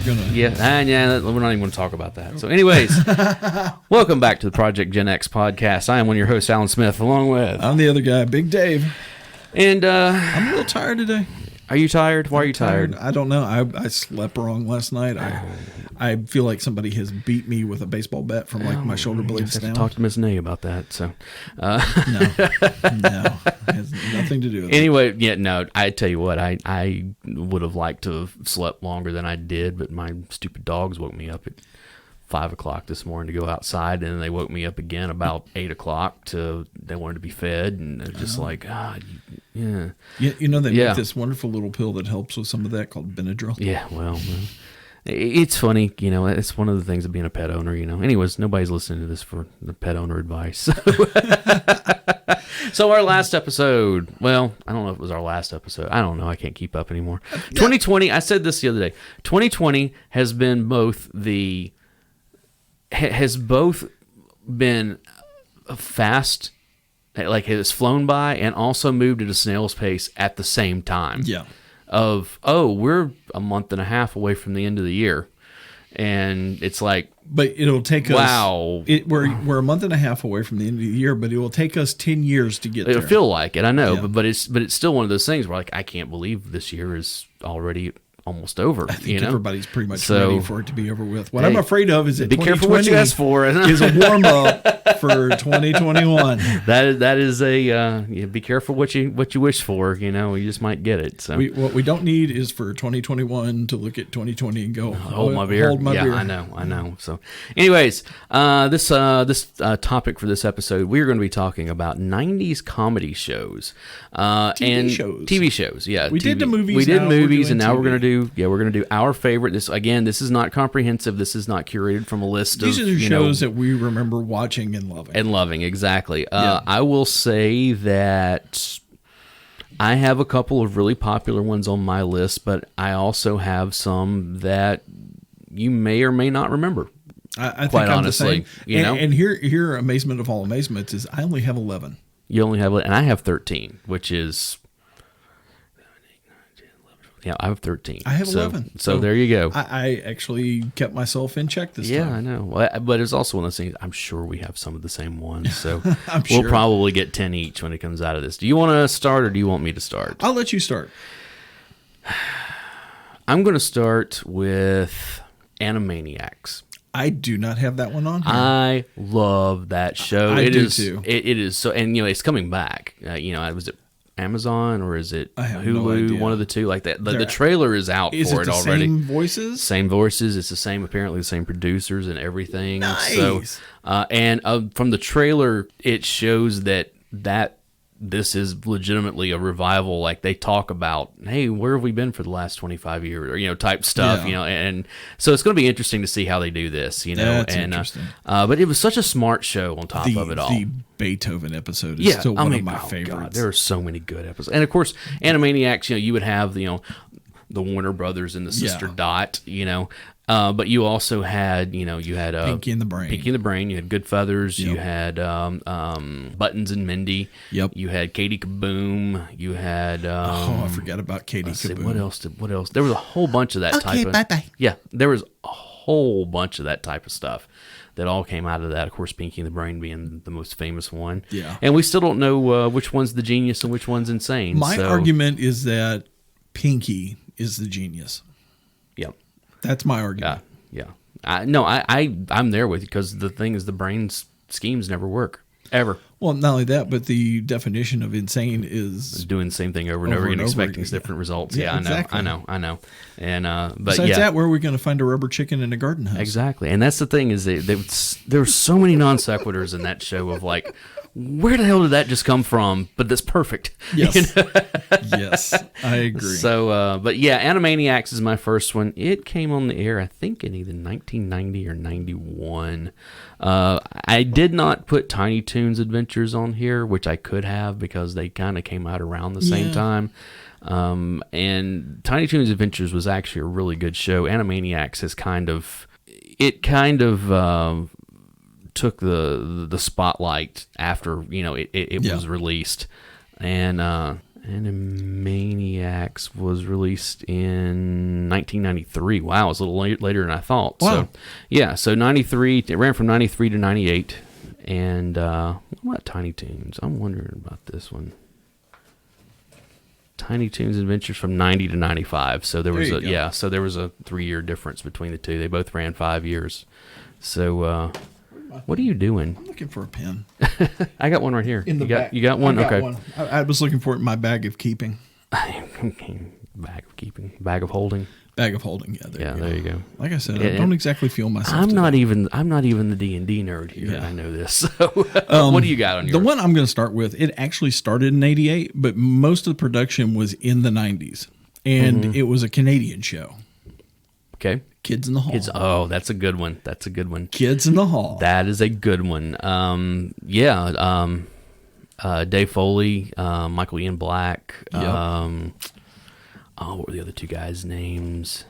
going to... Yeah, we're not even going to talk about that. So anyways, welcome back to the Project Gen X podcast. I am one of your hosts, Alan Smith, along with... I'm the other guy, Big Dave. And I'm a little tired today. Are you tired? Why are you tired? I don't know. I slept wrong last night. I feel like somebody has beat me with a baseball bat from like my shoulder blades down. Talk to Miss Nay about that. So no, it has nothing to do with it. Anyway, I tell you what, I would have liked to have slept longer than I did, but my stupid dogs woke me up at 5 o'clock this morning to go outside, and then they woke me up again about 8 o'clock they wanted to be fed, and it was just yeah. You know, they make this wonderful little pill that helps with some of that called Benadryl. Yeah, well, it's funny, it's one of the things of being a pet owner, Anyways, nobody's listening to this for the pet owner advice. So our last episode, well, I don't know if it was our last episode. I don't know. I can't keep up anymore. 2020, I said this the other day. 2020 has been has both been fast, like it has flown by, and also moved at a snail's pace at the same time. Yeah. We're a month and a half away from the end of the year, and it's like, but it'll take us. Wow, we're a month and a half away from the end of the year, but it will take us 10 years to get there. It'll feel like it, I know, but it's still one of those things where I can't believe this year is already almost over. I think everybody's pretty much ready for it to be over with. What I'm afraid of is that be careful what you ask for. Is a warm up for 2021. That is a be careful what you wish for. You just might get it. So what we don't need is for 2021 to look at 2020 and go hold my beer. Beer. I know. So, anyways, this topic for this episode, we're going to be talking about 90s comedy shows, TV shows. Yeah, we did the movies. We did movies, and now we're going to do. Yeah, we're going to do our favorite. This is not comprehensive. This is not curated from a list These are the shows that we remember watching and loving. Exactly. I will say that I have a couple of really popular ones on my list, but I also have some that you may or may not remember. I quite think I'm honestly, the same. And here, amazement of all amazements is I only have 11. You only have, and I have 13, which is. Yeah, I have 13. I have 11. So there you go. I actually kept myself in check this time. Yeah, I know. But it's also one of those things, I'm sure we have some of the same ones. So we'll probably get 10 each when it comes out of this. Do you want to start or do you want me to start? I'll let you start. I'm going to start with Animaniacs. I do not have that one on here. I love that show. I do too. It is so, and it's coming back. Was it Amazon or is it Hulu? No idea. One of the two, like that. The trailer is out for it already. Same voices? Same voices. It's apparently the same producers and everything. Nice. So, from the trailer, it shows that this is legitimately a revival. Like they talk about, hey, where have we been for the last 25 years, or type stuff. And so it's going to be interesting to see how they do this. That's interesting. But it was such a smart show on top of it all. The Beethoven episode is still one of my favorites. God, there are so many good episodes, and of course, Animaniacs. You would have the Warner Brothers and the sister Dot. But you also had, Pinky and the Brain. You had Goodfeathers. Yep. You had Buttons and Mindy. Yep. You had Katie Kaboom. You had. I forgot about Katie Kaboom. What else? There was a whole bunch of that type of. Bye. Yeah, there was a whole bunch of that type of stuff that all came out of that. Of course, Pinky and the Brain being the most famous one. Yeah. And we still don't know which one's the genius and which one's insane. My argument is that Pinky is the genius. Yep. That's my argument. Yeah. I'm there with you because the thing is the brain's schemes never work. Ever. Well, not only that, but the definition of insane is doing the same thing over and over again, expecting different results. Yeah, exactly. I know. And but besides that, where are we going to find a rubber chicken in a garden house? Exactly, and that's the thing is there were so many non sequiturs in that show of like, where the hell did that just come from? But that's perfect. Yes, yes, I agree. So, but yeah, Animaniacs is my first one. It came on the air, I think, in either 1990 or 91. I did not put Tiny Toons Adventures on here, which I could have because they kind of came out around the same time. And Tiny Toons Adventures was actually a really good show. Animaniacs has kind of took the spotlight after it was released, and Animaniacs was released in 1993. Wow, it's a little later than I thought. Wow. So, yeah, so 93, it ran from 93 to 98. And what about Tiny Toons? I'm wondering about this one. Tiny Toons Adventures from 90 to 95. So there was a 3-year difference between the two. They both ran 5 years. So what are you doing? I'm looking for a pen. I got one right here. In the back. You got one? I got Okay. one. I was looking for it in my bag of keeping. Bag of keeping. Bag of holding. Bag of holding. Yeah, there you go. Like I said, I don't exactly feel myself. I'm not even the D&D nerd here. Yeah. I know this. So what do you got on yours? The one I'm going to start with, it actually started in 88, but most of the production was in the 90s. And it was a Canadian show. Okay. Kids in the Hall. Oh, that's a good one. Kids in the Hall. That is a good one. Dave Foley, Michael Ian Black. Yep. What were the other two guys' names?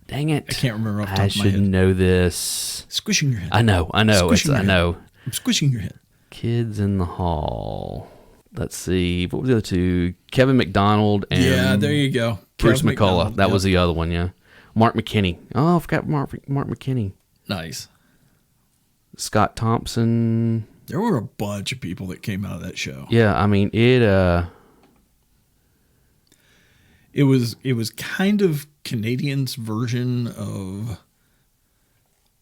Dang it. I can't remember off the top I of my should head. know this. Squishing your head. I know. Squishing your I head. know. I'm squishing your head. Kids in the Hall. Let's see. What were the other two? Kevin McDonald and Yeah, there you go. Bruce Kev McCullough. McDonald. That Yep. was the other one, yeah. Mark McKinney. Oh, I forgot Mark McKinney. Nice. Scott Thompson. There were a bunch of people that came out of that show. Yeah, I mean It was kind of Canadian's version of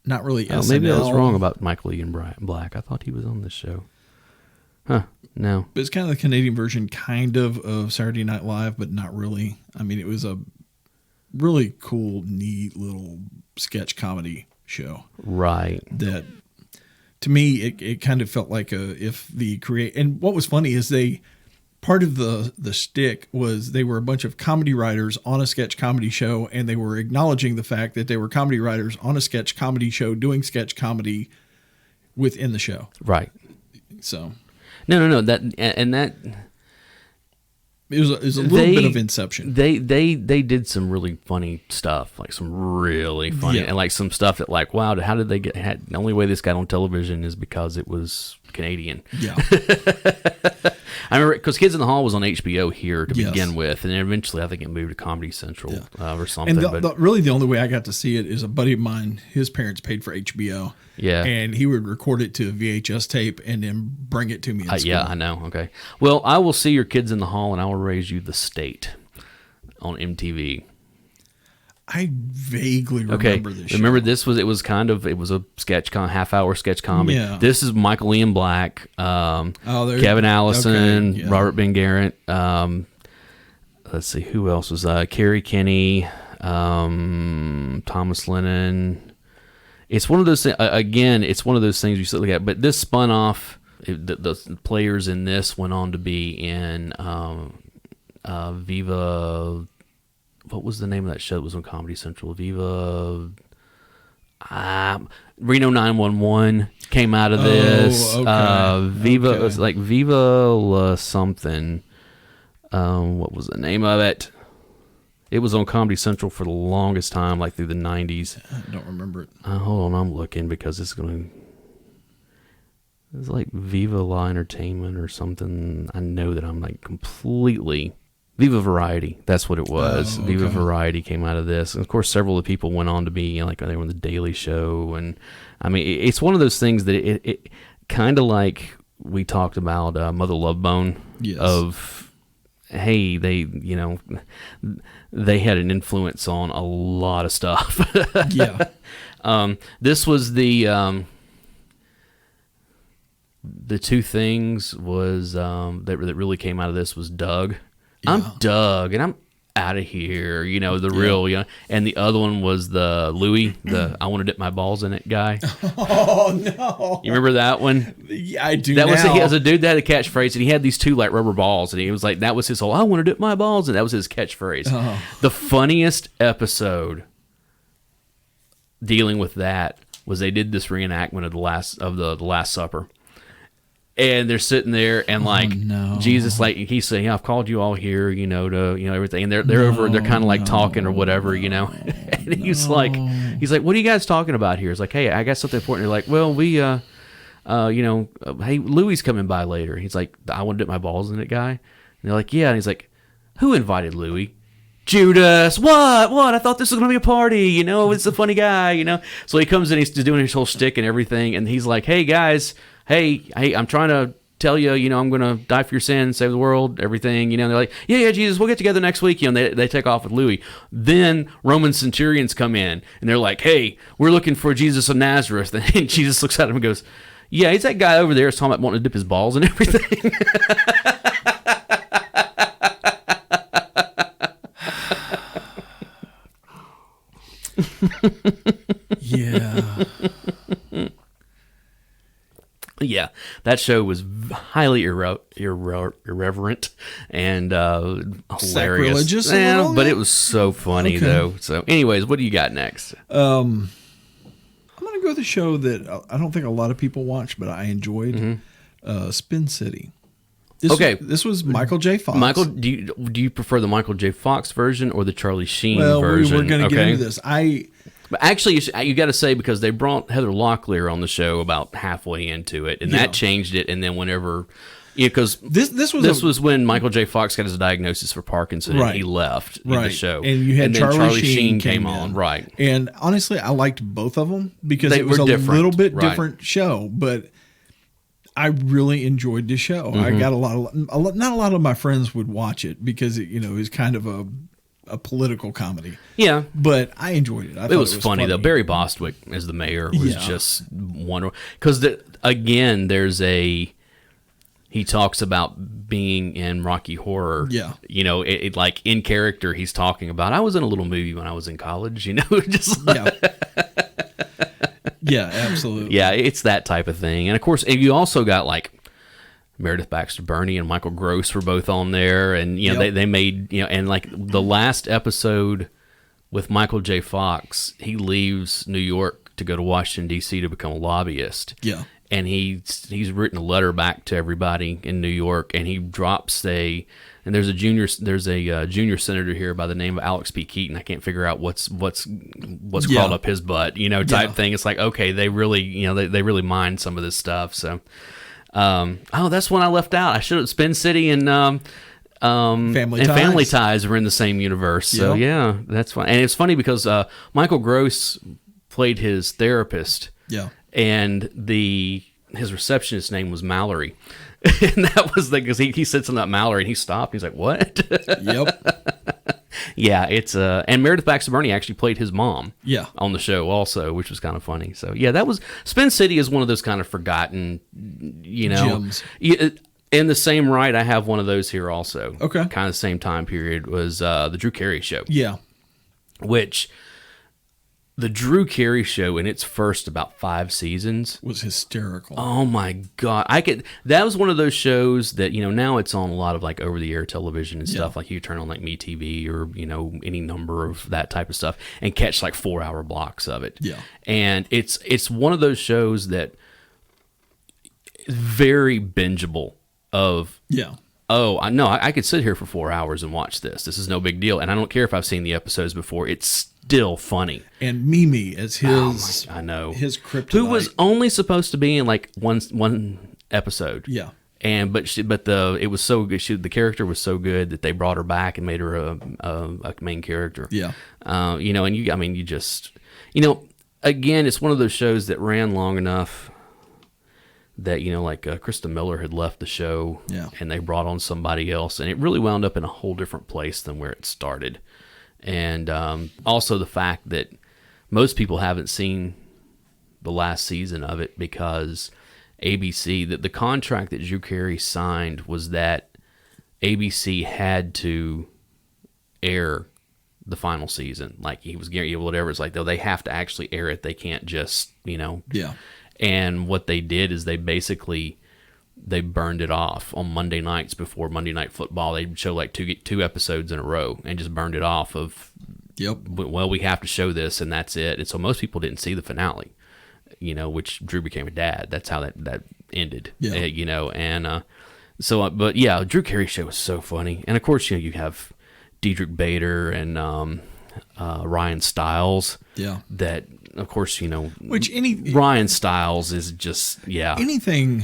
not really SNL. maybe I was wrong about Michael Ian Black. I thought he was on this show. Huh? No. But it's kind of the Canadian version, kind of Saturday Night Live, but not really. I mean, it was a really cool, neat little sketch comedy show. Right. That, to me, it kind of felt like and what was funny is part of the shtick was they were a bunch of comedy writers on a sketch comedy show, and they were acknowledging the fact that they were comedy writers on a sketch comedy show doing sketch comedy within the show. Right. So No. it was a little bit of Inception. They did some really funny stuff, like some really funny, and like some stuff that like, wow, how did they the only way this got on television is because it was Canadian. Yeah. I remember because Kids in the Hall was on HBO here to Yes. begin with, and then eventually I think it moved to Comedy Central or something. And really the only way I got to see it is a buddy of mine, his parents paid for HBO. Yeah. And he would record it to a VHS tape and then bring it to me in school. Yeah, I know. Okay. Well, I will see your Kids in the Hall, and I will raise you The State on MTV. I vaguely remember this show. Remember this was it was a sketch half-hour sketch comedy. Yeah. This is Michael Ian Black, Kevin Allison, okay, yeah. Robert Ben Garrett. Let's see who else was Carrie Kenny, Thomas Lennon. It's one of those again. It's one of those things you sit look at. But this spun off. The players in this went on to be in Viva. What was the name of that show that was on Comedy Central? Viva. Reno 911 came out of this. Okay. Viva. Okay. It was like Viva La something. What was the name of it? It was on Comedy Central for the longest time, like through the 90s. I don't remember it. Hold on, I'm looking because it's going to... It's like Viva La Entertainment or something. I know that I'm like completely... Viva Variety, that's what it was. Oh, okay. Viva Variety came out of this. And of course, several of the people went on to be, like, they were on The Daily Show. And, I mean, it's one of those things that it kind of like we talked about Mother Love Bone. Yes. Of, hey, they had an influence on a lot of stuff. Yeah. This was the two things was that really came out of this was Doug. Yeah. I'm Doug, and I'm out of here. Real, And the other one was the Louis, the I want to dip my balls in it guy. Oh, no. You remember that one? Yeah, I do That now. was he was a dude that had a catchphrase, and he had these two like rubber balls, and he was like, that was his whole I want to dip my balls, and that was his catchphrase. Oh. The funniest episode dealing with that was they did this reenactment of the Last Supper. And they're sitting there, and like no. Jesus, like he's saying, yeah, "I've called you all here, to everything." And they're over, they're kind of like talking or whatever, And he's like, "What are you guys talking about here?" It's like, "Hey, I got something important." They're like, "Well, we, hey, Louis coming by later." He's like, "I want to dip my balls in it, guy." they're like, yeah. And he's like, who invited Louis? Judas. What? I thought this was going to be a party. You know, it's a funny guy, you know. So he comes in, he's doing his whole shtick and everything. And he's like, hey, guys, hey, I'm trying to tell you, you know, I'm going to die for your sins, save the world, everything. You know, and they're like, yeah, Jesus, we'll get together next week. You know, they take off with Louis. Then Roman centurions come in, and they're like, hey, we're looking for Jesus of Nazareth. And Jesus looks at him and goes, yeah, he's that guy over there talking about wanting to dip his balls and everything. Yeah. Yeah, that show was highly irreverent and hilarious. Sacrilegious, but it was so funny, though. So, anyways, what do you got next? I'm going to go with a show that I don't think a lot of people watch, but I enjoyed. Spin City. This was Michael J. Fox. Michael, do you prefer the Michael J. Fox version or the Charlie Sheen version? We're going to get into this. But actually, you got to say, because they brought Heather Locklear on the show about halfway into it, and that changed it. And then whenever, because this was when Michael J. Fox got his diagnosis for Parkinson, and he left the show, and you had Charlie Sheen came on, right? And honestly, I liked both of them because it was a little bit different show, but I really enjoyed the show. I got not a lot of my friends would watch it because it was kind of a political comedy. Yeah. But I enjoyed it. I thought it was funny, though. Barry Bostwick as the mayor was just wonderful. Because, again, he talks about being in Rocky Horror. Yeah. You know, it like in character, he's talking about, I was in a little movie when I was in college, you know, just like, yeah, absolutely. Yeah, it's that type of thing. And, of course, you also got, like, Meredith Baxter Birney and Michael Gross were both on there, and they made and like the last episode with Michael J. Fox, he leaves New York to go to Washington D.C. to become a lobbyist. Yeah, and he's written a letter back to everybody in New York, and he drops there's a junior senator here by the name of Alex P. Keaton. I can't figure out what's crawled up his butt, type thing. It's like, okay, they really they really mind some of this stuff. So. That's one I left out. I should have. Spin City and Family Ties were in the same universe. So yeah, that's fine. And it's funny because Michael Gross played his therapist. Yeah, and his receptionist's name was Mallory, and that was because he said something about Mallory, and he stopped. He's like, "What?" Yep. Yeah, it's and Meredith Baxter Birney actually played his mom. Yeah. On the show also, which was kind of funny. So yeah, that was Spin City is one of those kind of forgotten, gems. In the same right, I have one of those here also. Okay. Kind of the same time period was the Drew Carey Show. Yeah. Which the Drew Carey Show in its first about 5 seasons was hysterical. Oh my God. That was one of those shows that, now it's on a lot of like over the air television and stuff. Like you turn on like MeTV or, any number of that type of stuff and catch like 4-hour blocks of it. Yeah. And it's one of those shows that very bingeable of, I could sit here for 4 hours and watch this. This is no big deal. And I don't care if I've seen the episodes before. It's still funny. And Mimi as his, I know, his kryptonite, who was only supposed to be in like one episode. Yeah. And it was so good. The character was so good that they brought her back and made her a main character. Yeah. Again, it's one of those shows that ran long enough that Krista Miller had left the show. Yeah. And they brought on somebody else, and it really wound up in a whole different place than where it started. And also the fact that most people haven't seen the last season of it because ABC, the contract that Drew Carey signed was that ABC had to air the final season. Like he was guaranteed whatever. It's like, though, they have to actually air it. They can't just, Yeah. And what they did is they burned it off on Monday nights before Monday Night Football. They'd show like two episodes in a row and just burned it off of, well, we have to show this and that's it. And so most people didn't see the finale, which Drew became a dad. That's how that ended, but yeah, Drew Carey Show was so funny. And of course, you have Diedrich Bader and Ryan Stiles. Yeah. That, of course, which Ryan Stiles is just, anything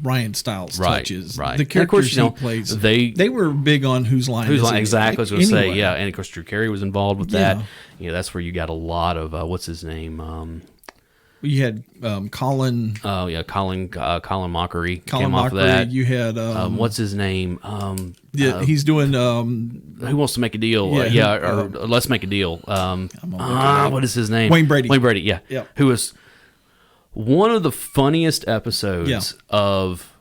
Ryan Stiles Right, touches. right. The And of course, characters you know, he plays, they- they were big on Whose Line Who's Is like It? exactly? I was going to say, Anyway. yeah, and of course Drew Carey was involved with that. Yeah. You know, that's where you got a lot of what's his name? You had Colin Oh yeah, Colin Mockery Colin came off of Mockery. that. You had What's his name? yeah, he's doing Who Wants to Make a Deal? Yeah, or Let's Make a Deal. gonna look it up. What is his name? Wayne Brady. Wayne Brady, yeah. Yep. Who was one of the funniest episodes Yeah. of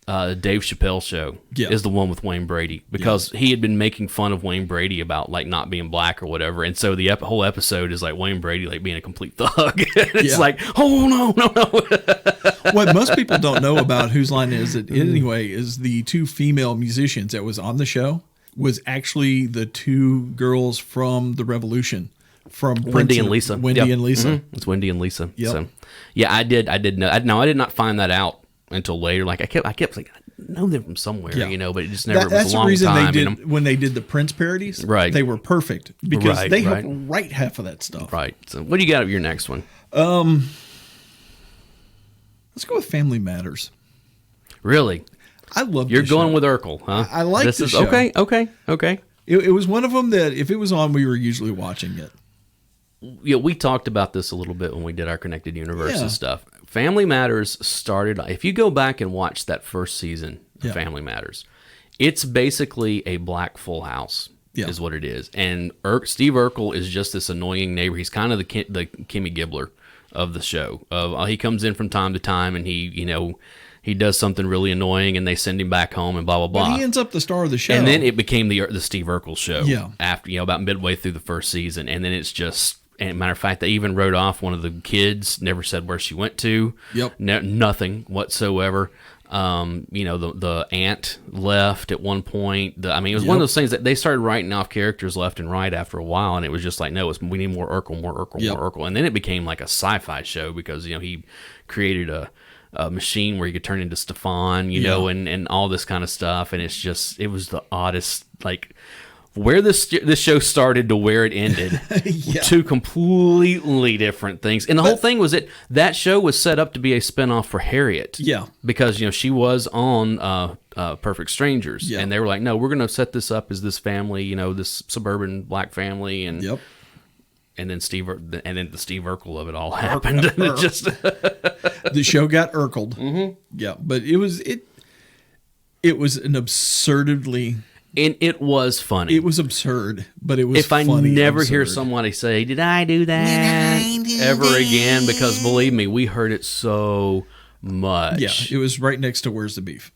Dave Chappelle show Yeah. is the one with Wayne Brady, because he had been making fun of Wayne Brady about like not being black or whatever, and so the whole episode is like Wayne Brady like being a complete thug. It's Yeah. like, oh no. what most people don't know about Whose Line Is It anyway is the two female musicians that was on the show was actually the two girls from the Revolution, from Wendy Prince and Lisa. Wendy Yep. and Lisa. Mhm. It's Wendy and Lisa. Yep. So, yeah, I did know. I did not find that out until later. Like I kept like, I know them from somewhere, Yeah. you know, but it just never. That's it was a the long reason time. they did you know? when they did the Prince parodies. Right. They were perfect because Right, they right. helped write half of that stuff. Right. So, what do you got of your next one? Let's go with Family Matters. Really, I love. you're this going show. with Urkel, huh? I like this. the Is show. okay. It was one of them that if it was on, we were usually watching it. Yeah, we talked about this a little bit when we did our Connected Universes Yeah. stuff. Family Matters started. If you go back and watch that first season of Yeah. Family Matters, it's basically a black Full House. Yeah. Is what it is. And Steve Urkel is just this annoying neighbor. He's kind of the Kimmy Gibbler of the show. He comes in from time to time, and he does something really annoying, and they send him back home, and blah blah blah. But he ends up the star of the show. And then it became the Steve Urkel show. Yeah. After about midway through the first season, and then it's just. And matter of fact, they even wrote off one of the kids. Never said where she went to. Yep. Nothing whatsoever. The aunt left at one point. It was one of those things that they started writing off characters left and right after a while, and it was just like, no, we need more Urkel, Yep. more Urkel. And then it became like a sci-fi show because he created a machine where he could turn into Stefan, and all this kind of stuff. And it was the oddest, like, where this show started to where it ended, Yeah. two completely different things. And the whole thing was that show was set up to be a spinoff for Harriet. Yeah. Because, she was on Perfect Strangers. Yeah. And they were like, no, we're going to set this up as this family, this suburban black family. And Yep. and then the Steve Urkel of it all happened. And it just The show got Urkeled. Mm-hmm. Yeah, but it was an absurdly. And it was funny. It was absurd, but it was. If I funny never hear absurd. somebody say, "Did I do that?" ever again, because believe me, we heard it so much. Yeah, it was right next to Where's the Beef.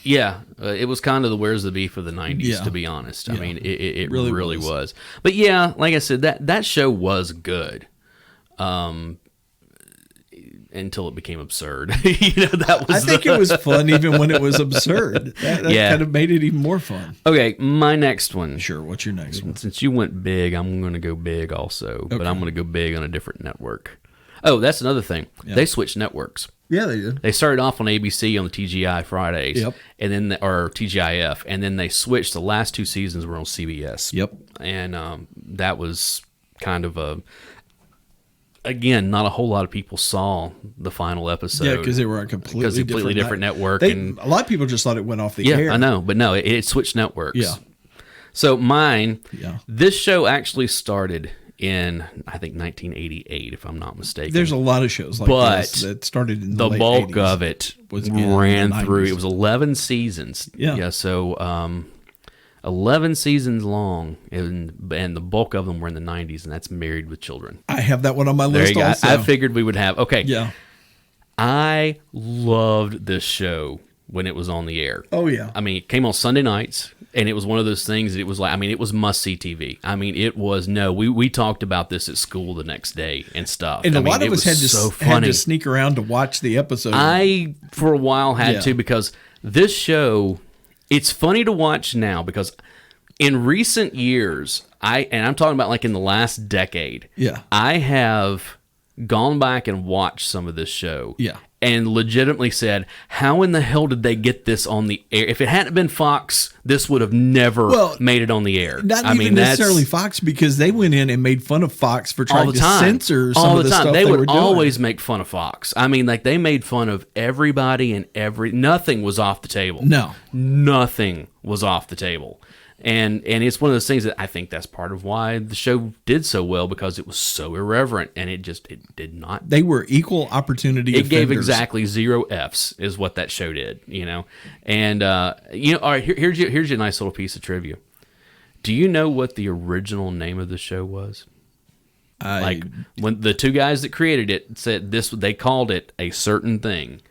Yeah, it was kind of the Where's the Beef of the 90s, Yeah. to be honest. I Yeah. mean, it Really really was. was. But yeah, like I said, that show was good. Until it became absurd. That was I think it was fun even when it was absurd. That Yeah. kind of made it even more fun. Okay, my next one. Sure, what's your next one? Since you went big, I'm going to go big also, but Okay. I'm going to go big on a different network. Oh, that's another thing. Yeah. They switched networks. Yeah, they did. They started off on ABC on the TGI Fridays, Yep. and then or TGIF, and then they switched. The last two seasons were on CBS. Yep. And that was kind of again, not a whole lot of people saw the final episode. Yeah, because they were a completely different network. A lot of people just thought it went off the Yeah, air. I know, but no, it switched networks. Yeah. So mine, Yeah. this show actually started in, I think, 1988, if I'm not mistaken. There's a lot of shows like But this that started in the late bulk 80s. of it was in ran the through. 90s. It was 11 seasons. Yeah. So 11 seasons long, and the bulk of them were in the 90s, and that's Married with Children. I have that one on my There list you go. also. I figured we would have. Okay. Yeah. I loved this show when it was on the air. Oh, yeah. I mean, it came on Sunday nights, and it was one of those things that it was like, it was must-see TV. It was, we talked about this at school the next day and stuff. And a lot it of us was had to sneak around to watch the episode. I, for a while, had Yeah. to, because this show, it's funny to watch now, because in recent years, and I'm talking about like in the last decade, Yeah. I have gone back and watched some of this show. Yeah. and legitimately said, how in the hell did they get this on the air? If it hadn't been Fox, this would have never made it on the air. Not even necessarily Fox, because they went in and made fun of Fox for trying to censor some of the stuff they were doing. Always make fun of Fox. I mean, like, they made fun of everybody and nothing was off the table. No. Nothing was off the table. And it's one of those things that I think that's part of why the show did so well, because it was so irreverent, and it did not. They were equal opportunity offenders. It gave exactly 0 Fs is what that show did, you know. And all right, here's your nice little piece of trivia. Do you know what the original name of the show was? Like, when the two guys that created it said this, they called it a certain thing.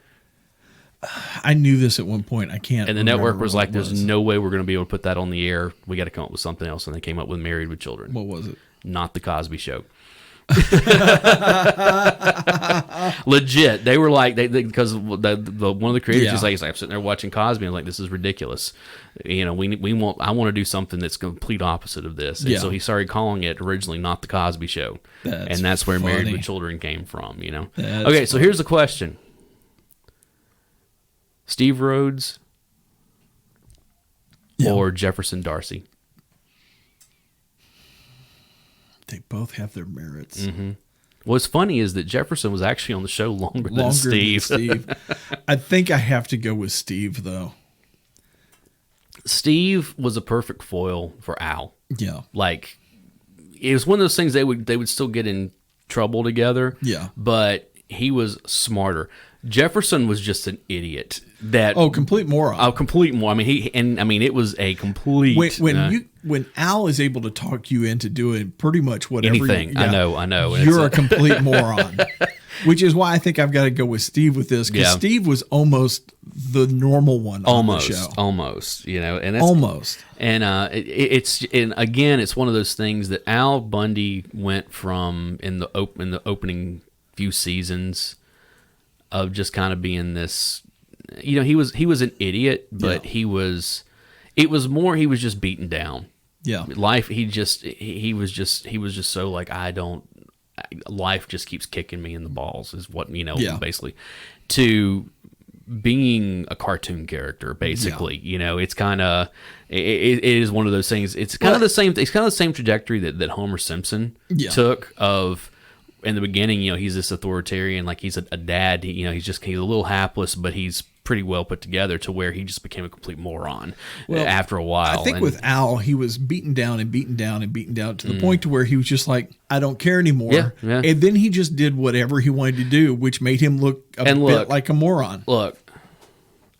I knew this at one point. I can't. And the network was like, "There's no way we're going to be able to put that on the air. We got to come up with something else." And they came up with Married with Children. What was it? Not the Cosby Show. Legit, they were like, because one of the creators is like, I'm sitting there watching Cosby, and I'm like, this is ridiculous. You know, I want to do something that's complete opposite of this. And so he started calling it originally Not the Cosby Show, and that's where funny. Married with Children came from. You know. Okay, so here's the question. Steve Rhodes or Jefferson Darcy? They both have their merits. Mm-hmm. What's funny is that Jefferson was actually on the show longer than Steve. I think I have to go with Steve, though. Steve was a perfect foil for Al. Yeah. Like, it was one of those things they would still get in trouble together. Yeah. But he was smarter. Jefferson was just an idiot. Complete moron. A complete moron. I mean, it was a complete. When Al is able to talk you into doing pretty much whatever, anything. I know. You're a complete moron. Which is why I think I've got to go with Steve with this, because Steve was almost the normal one on the show. Almost, you know, and that's, almost. And it's one of those things that Al Bundy went from in the opening few seasons of just kind of being this, you know, he was an idiot, but he was just beaten down. Yeah. Life, he was just so like, life just keeps kicking me in the balls is what, you know, basically, to being a cartoon character, basically. You know, it's kind of, it is one of those things. It's kind of the same trajectory that Homer Simpson took of, in the beginning, you know, he's this authoritarian, like he's a dad, you know, he's a little hapless, but he's pretty well put together, to where he just became a complete moron after a while. I think with Al, he was beaten down and beaten down and beaten down to the point to where he was just like, I don't care anymore. Yeah. And then he just did whatever he wanted to do, which made him look a bit like a moron. Look,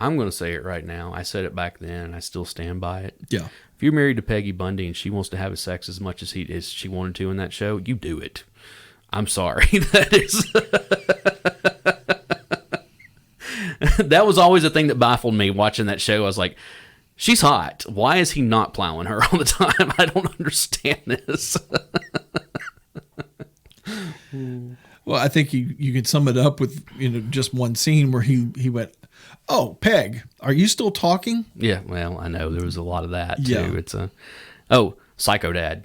I'm going to say it right now. I said it back then, and I still stand by it. Yeah. If you're married to Peggy Bundy and she wants to have sex as much as she wanted to in that show, you do it. I'm sorry. That was always a thing that baffled me watching that show. I was like, she's hot. Why is he not plowing her all the time? I don't understand this. Well, I think you could sum it up with, you know, just one scene where he went, "Oh, Peg, are you still talking?" Yeah, well, I know there was a lot of that too. Yeah. It's Psycho Dad.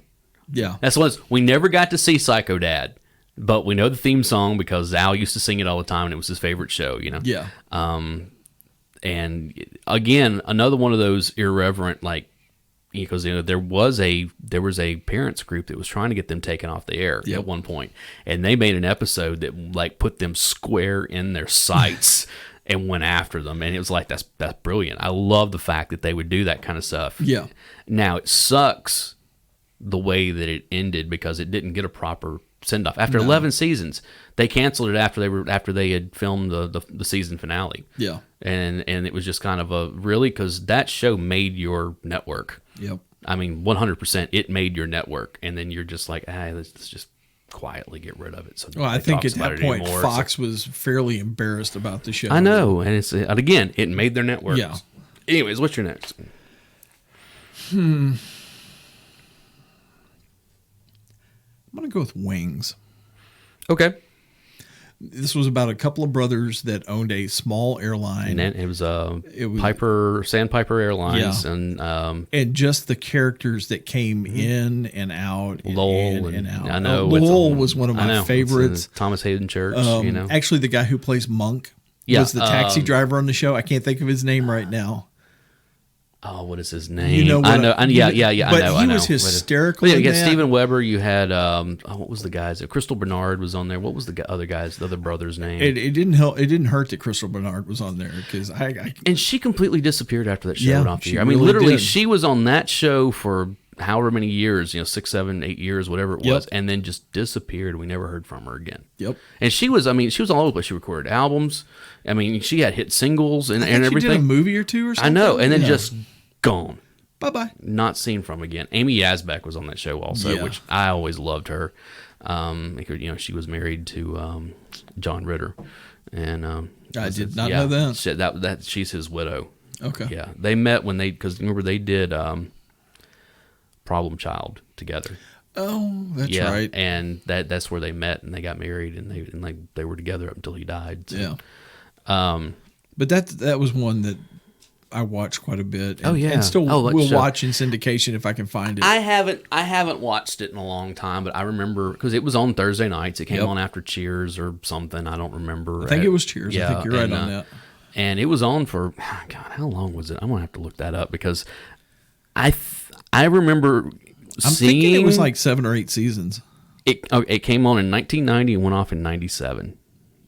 Yeah. That's what we never got to see Psycho Dad. But we know the theme song because Al used to sing it all the time, and it was his favorite show, you know? Yeah. And again, another one of those irreverent, like, because, you know, there was a parents group that was trying to get them taken off the air at one point, and they made an episode that like put them square in their sights and went after them, and it was like, that's brilliant. I love the fact that they would do that kind of stuff. Yeah. Now it sucks the way that it ended, because it didn't get a proper send off. After 11 seasons, they canceled it after they had filmed the season finale. Yeah. And it was just kind of because that show made your network. Yep. I mean, 100% it made your network, and then you're just like, let's just quietly get rid of it. So I think at that point Fox was fairly embarrassed about the show. I know, and again, it made their network. Yeah. Anyways, what's your next? I'm going to go with Wings. Okay. This was about a couple of brothers that owned a small airline. And it was Sandpiper Airlines. Yeah. And just the characters that came in and out. Lowell and out. I know. Lowell was one of my favorites. Thomas Hayden Church, you know. Actually, the guy who plays Monk Yeah, was the taxi driver on the show. I can't think of his name right now. Oh, what is his name? You know what? I know. Yeah. But I know. he was hysterical. You in had that. Steven Weber. You had what was the guys? Crystal Bernard was on there. What was the other guys? The other brother's name? It didn't help. It didn't hurt that Crystal Bernard was on there because and she completely disappeared after that show Yeah, went off the she air. I mean, really literally, did. she was on that show for however many years, 6, 7, 8 years, whatever it was, and then just disappeared. We never heard from her again. Yep. And she was all over the place. She recorded albums. I mean, she had hit singles and everything. She did a movie or two or something. I know, and then just gone. Bye-bye. Not seen from again. Amy Yazbek was on that show also, Yeah. which I always loved her. Because, she was married to John Ritter, and I did not know that. That she's his widow. Okay. Yeah, they met because remember they did Problem Child together. Oh, that's Yeah, right. and that's where they met and they got married and they were together up until he died. So. Yeah. But that was one that I watched quite a bit. And, and still will watch in syndication if I can find it. I haven't watched it in a long time, but I remember because it was on Thursday nights. It came on after Cheers or something. I don't remember. I think it was Cheers. Yeah, I think you're right on that. And it was on for God. How long was it? I'm gonna have to look that up because I remember thinking it was like 7 or 8 seasons. It came on in 1990 and went off in 97.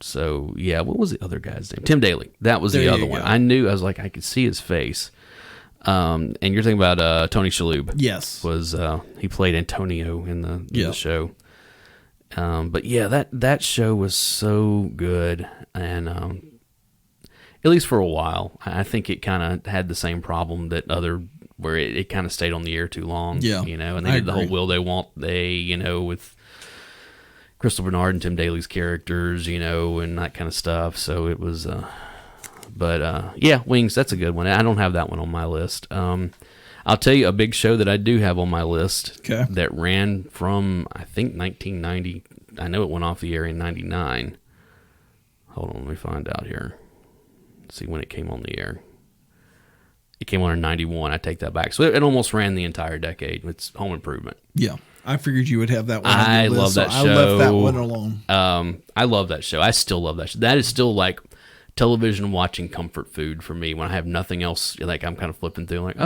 So, yeah, what was the other guy's name? Tim Daly. That was the other one. I knew, I could see his face. And you're thinking about Tony Shalhoub. Yes. He played Antonio in the show. But, yeah, that show was so good. And at least for a while, I think it kind of had the same problem where it kind of stayed on the air too long. Yeah. And they did the whole Will They, Won't They, with Crystal Bernard and Tim Daly's characters, and that kind of stuff. So it was, yeah, Wings, that's a good one. I don't have that one on my list. I'll tell you a big show that I do have on my list that ran from, I think, 1990. I know it went off the air in 99. Hold on, let me find out here. Let's see when it came on the air. It came on in 91. I take that back. So it almost ran the entire decade. It's Home Improvement. Yeah. I figured you would have that one. I love that show. I left that one alone. I love that show. I still love that show. That is still like television watching comfort food for me when I have nothing else. Like I'm kind of flipping through, like,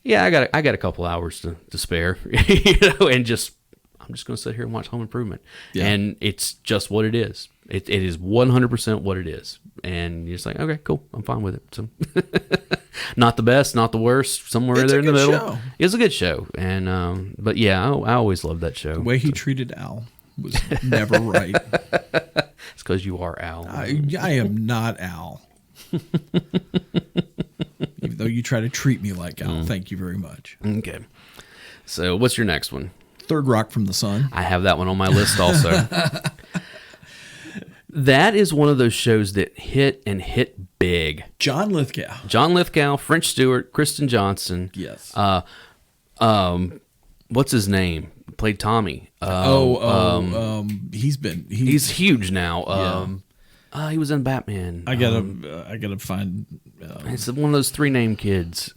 yeah, I got a couple hours to spare, and I'm just going to sit here and watch Home Improvement, and it's just what it is. It is 100% what it is, and you're just like, okay, cool, I'm fine with it. So, not the best, not the worst, somewhere there in the middle. Show. It's a good show, and but yeah, I always loved that show. The way he treated Al was never right. It's because you are Al. I am not Al. Even though you try to treat me like Al, thank you very much. Okay, so what's your next one? Third Rock from the Sun. I have that one on my list also. That is one of those shows that hit big. John Lithgow, French Stewart, Kristen Johnson. Yes. What's his name? Played Tommy. He's huge now. He was in Batman. I gotta find. It's one of those 3-name kids.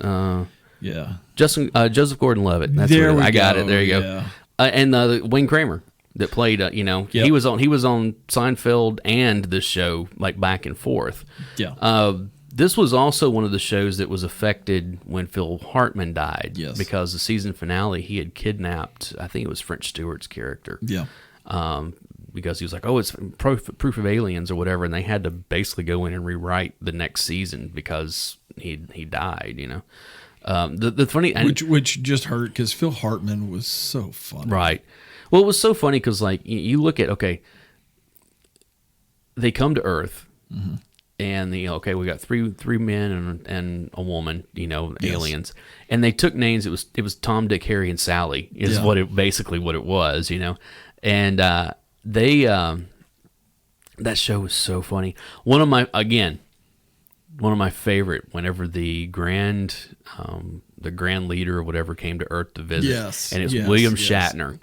Yeah. Joseph Gordon-Levitt. That's there I got go. it. There you go. And Wayne Kramer that played. He was on Seinfeld and this show like back and forth. Yeah. This was also one of the shows that was affected when Phil Hartman died. Yes. Because the season finale, he had kidnapped, I think it was French Stewart's character. Yeah. Because he was like, it's proof of aliens or whatever, and they had to basically go in and rewrite the next season because he died. The funny which just hurt because Phil Hartman was so funny. Right. Well, it was so funny because like you look at they come to Earth. Mm-hmm. And we got three men and a woman, aliens, and they took names. It was Tom, Dick, Harry, and Sally is what it was, and that show was so funny. One of my favorite. Whenever the grand leader or whatever came to Earth to visit, and it's William Shatner,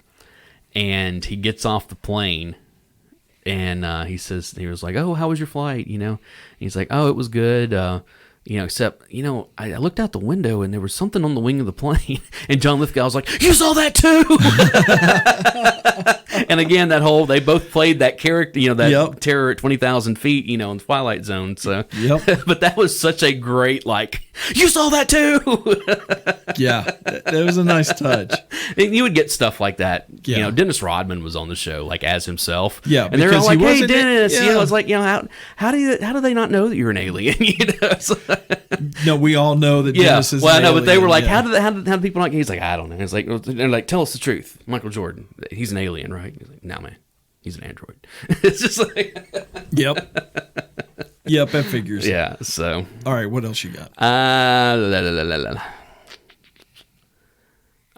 and he gets off the plane. And he was like, "Oh, how was your flight?" And he's like, "Oh, it was good. except, I looked out the window and there was something on the wing of the plane. And John Lithgow was like, you saw that too? And again, they both played that character, that terror at 20,000 feet, in the Twilight Zone. So, but that was such a great, you saw that too? Yeah, that was a nice touch. And you would get stuff like that. Yeah. Dennis Rodman was on the show, as himself. Yeah, and they're all like, hey, Dennis, Yeah. it's like, how do they not know that you're an alien? No, we all know that Dennis is well, an I know, alien. but they were like, how do people not? He's like, I don't know. It's like, they're like, tell us the truth. Michael Jordan, he's an alien, right? He's like, no, man, he's an android. It's just like, Yep, that figures. Yeah. So, all right, what else you got? All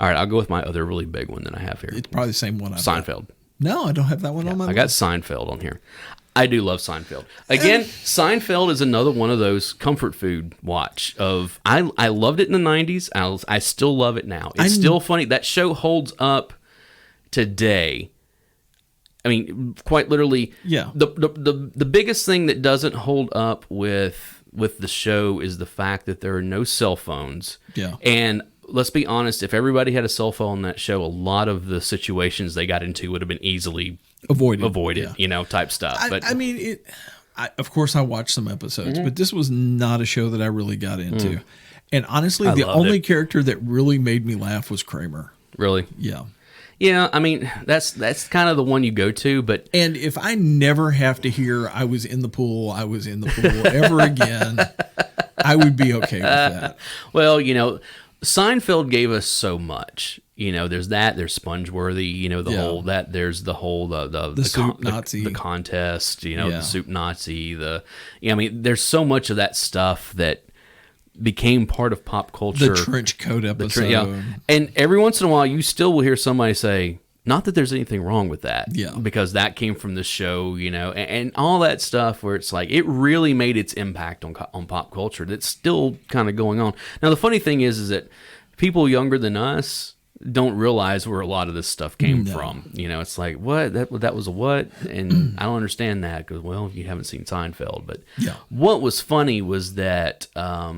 right, I'll go with my other really big one that I have here. It's probably the same one. Seinfeld. No, I don't have that one on my list. I got Seinfeld on here. I do love Seinfeld. Again, Seinfeld is another one of those comfort food watch of I loved it in the 90s. I still love it now. It's still funny. That show holds up today. I mean, quite literally. Yeah. The biggest thing that doesn't hold up with the show is the fact that there are no cell phones. Yeah. And let's be honest, if everybody had a cell phone on that show, a lot of the situations they got into would have been easily avoided, type stuff. But I mean, of course, I watched some episodes, but this was not a show that I really got into. And honestly, the only character that really made me laugh was Kramer. Really? Yeah. Yeah, I mean, that's kind of the one you go to, but... And if I never have to hear I was in the pool ever again, I would be okay with that. Well, Seinfeld gave us so much. There's Spongeworthy, there's the whole, the soup Nazi. The contest, the soup Nazi, there's so much of that stuff that became part of pop culture. The trench coat episode. And every once in a while, you still will hear somebody say, not that there's anything wrong with that. Yeah. Because that came from the show, and all that stuff where it's like, it really made its impact on pop culture. That's still kind of going on. Now, the funny thing is that people younger than us don't realize where a lot of this stuff came from. It's like, what? That was a what? And I don't understand that because, well, you haven't seen Seinfeld. But what was funny was that, let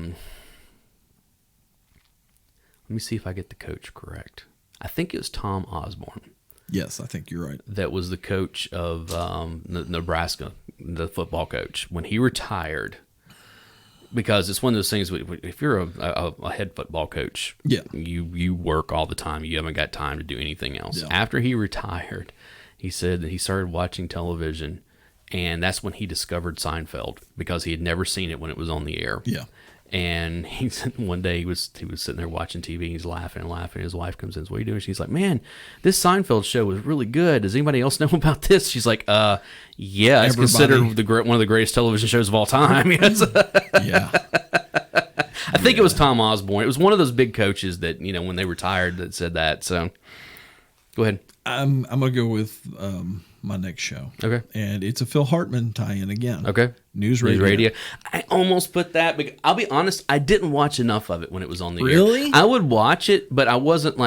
me see if I get the coach correct. I think it was Tom Osborne. Yes, I think you're right. That was the coach of Nebraska, the football coach. When he retired, because it's one of those things, if you're a head football coach, you work all the time. You haven't got time to do anything else. Yeah. After he retired, he said that he started watching television, and that's when he discovered Seinfeld, because he had never seen it when it was on the air. Yeah. And he said one day he was sitting there watching TV, and he's laughing and laughing. His wife comes in, "What are you doing?" She's like, "Man, this Seinfeld show was really good. Does anybody else know about this?" She's like, yeah, it's considered one of the greatest television shows of all time." Yeah. I think it was Tom Osborne. It was one of those big coaches that, when they retired, that said that. So go ahead. I'm gonna go with my next show. Okay. And it's a Phil Hartman tie-in again. Okay. News Radio. I almost put that, but I'll be honest, I didn't watch enough of it when it was on the air. Really? I would watch it, but I wasn't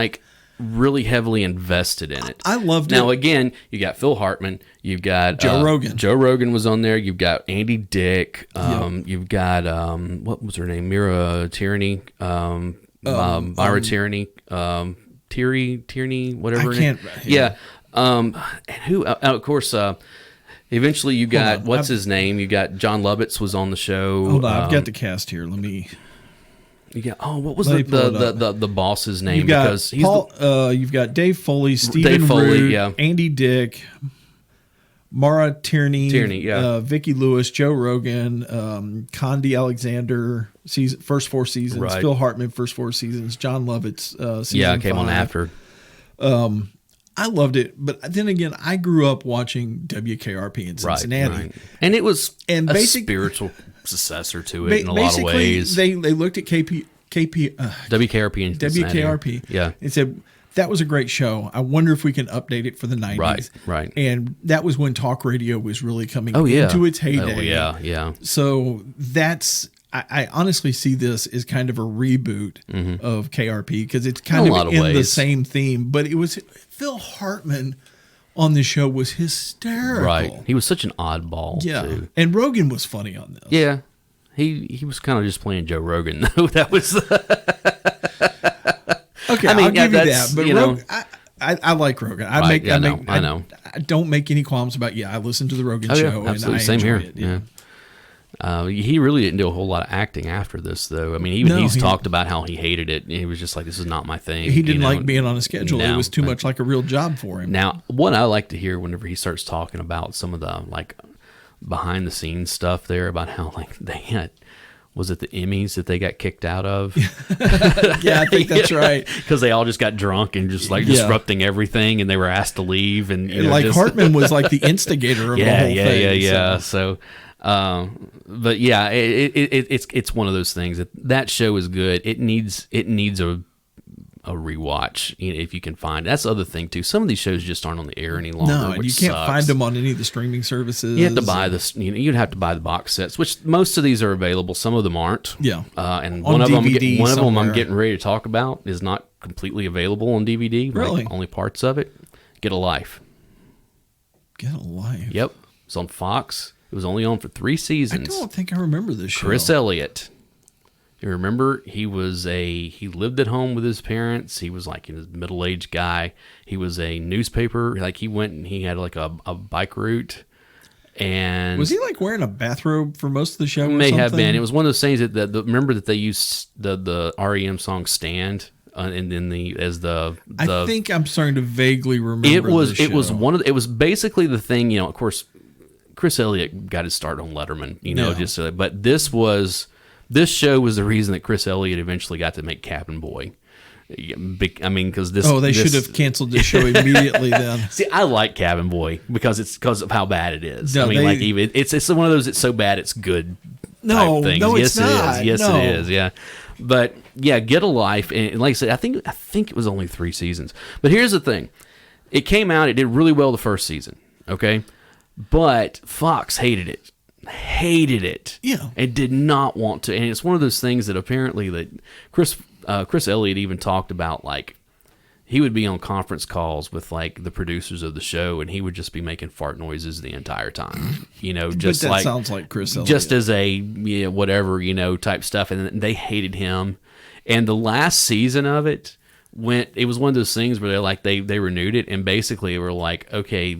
really heavily invested in it. I loved it. Now, again, you got Phil Hartman. You've got Joe Rogan. Joe Rogan was on there. You've got Andy Dick. You've got, what was her name? Mira Tierney. Myra Tierney. Tierney, whatever. I can't. Yeah. And who? Of course. Eventually, you got what's his name? You got John Lovitz was on the show. Hold on, I've got the cast here. Let me. You got what was the boss's name? You've got because he's Paul. You've got Dave Foley, Stephen Root, Andy Dick, Mara Tierney, Vicki Lewis, Joe Rogan, Condi Alexander. First 4 seasons. Right. Phil Hartman, first 4 seasons. John Lovitz. Season came 5. on after. I loved it, but then again, I grew up watching WKRP in Cincinnati, right. And it was a spiritual successor to it in a lot of ways. They looked at WKRP in Cincinnati. WKRP, and said that was a great show. I wonder if we can update it for the 90s. Right. And that was when talk radio was really coming into its heyday. Oh yeah. So that's. I honestly see this as kind of a reboot of KRP because it's kind of in the same theme. But it was Phil Hartman on the show was hysterical. Right. He was such an oddball. Yeah. Too. And Rogan was funny on this. Yeah. He was kind of just playing Joe Rogan, though. That was okay. I'll give you that, but I like Rogan. I don't make any qualms about. Yeah, I listen to the Rogan show, absolutely. and I Same enjoy here. it. Yeah. He really didn't do a whole lot of acting after this, though. I mean, he's talked about how he hated it. He was just like, "This is not my thing." He didn't like being on a schedule. It was too much like a real job for him. Now, what I like to hear whenever he starts talking about some of the like behind the scenes stuff there about how like they had. Was it the Emmys that they got kicked out of? Yeah, I think that's right. Because they all just got drunk and just like disrupting everything, and they were asked to leave. And Hartman was like the instigator of the whole thing. Yeah. So, but yeah, it's one of those things that show is good. It needs a rewatch if you can find it. That's the other thing too. Some of these shows just aren't on the air any longer. No, and you can't find them on any of the streaming services. You have to buy this. You'd have to buy the box sets, which most of these are available. Some of them aren't. Yeah, and on one of DVD them I'm getting ready to talk about is not completely available on DVD. Really, like only parts of it. Get a Life. Get a Life. Yep, it's on Fox. It was only on for 3 seasons. I don't think I remember this show. Chris Elliott. You remember he lived at home with his parents. He was like a middle-aged guy. He was a newspaper, like he went and he had like a bike route. And was he like wearing a bathrobe for most of the show? May have been. It was one of those things that remember that they used the REM song "Stand" and then I think I'm starting to vaguely remember. It was basically the thing. Of course, Chris Elliott got his start on Letterman. But this show was the reason that Chris Elliott eventually got to make Cabin Boy. Because this. Oh, they should have canceled the show immediately then. See, I like Cabin Boy because of how bad it is. No, it's one of those. It's so bad it's good. No, things. No, yes, it's not. It is. Yes, it is. Yeah, but yeah, Get a Life, and like I said, I think it was only 3 seasons. But here's the thing: it came out. It did really well the first season. Okay, but Fox hated it. Yeah, and did not want to. And it's one of those things that apparently that Chris Elliott even talked about, like he would be on conference calls with like the producers of the show, and he would just be making fart noises the entire time. Just but that like sounds like Chris Elliott. Just as a whatever type stuff, and they hated him. And the last season of it it was one of those things where they renewed it, and basically were like, okay,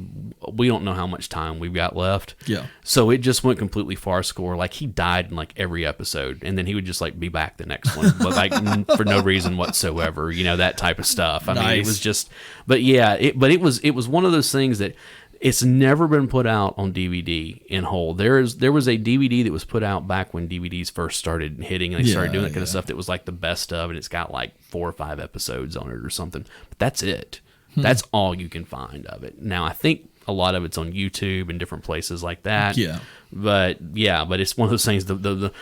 we don't know how much time we've got left. Yeah. So it just went completely farcical. Like he died in like every episode, and then he would just like be back the next one, but like for no reason whatsoever. That type of stuff. I mean, it was just. But yeah, it was one of those things that. It's never been put out on DVD in whole. There was a DVD that was put out back when DVDs first started hitting, and they started doing that kind of stuff that was like the best of, and it's got like 4 or 5 episodes on it or something. But that's it. That's all you can find of it. Now, I think a lot of it's on YouTube and different places like that. Yeah. But it's one of those things. The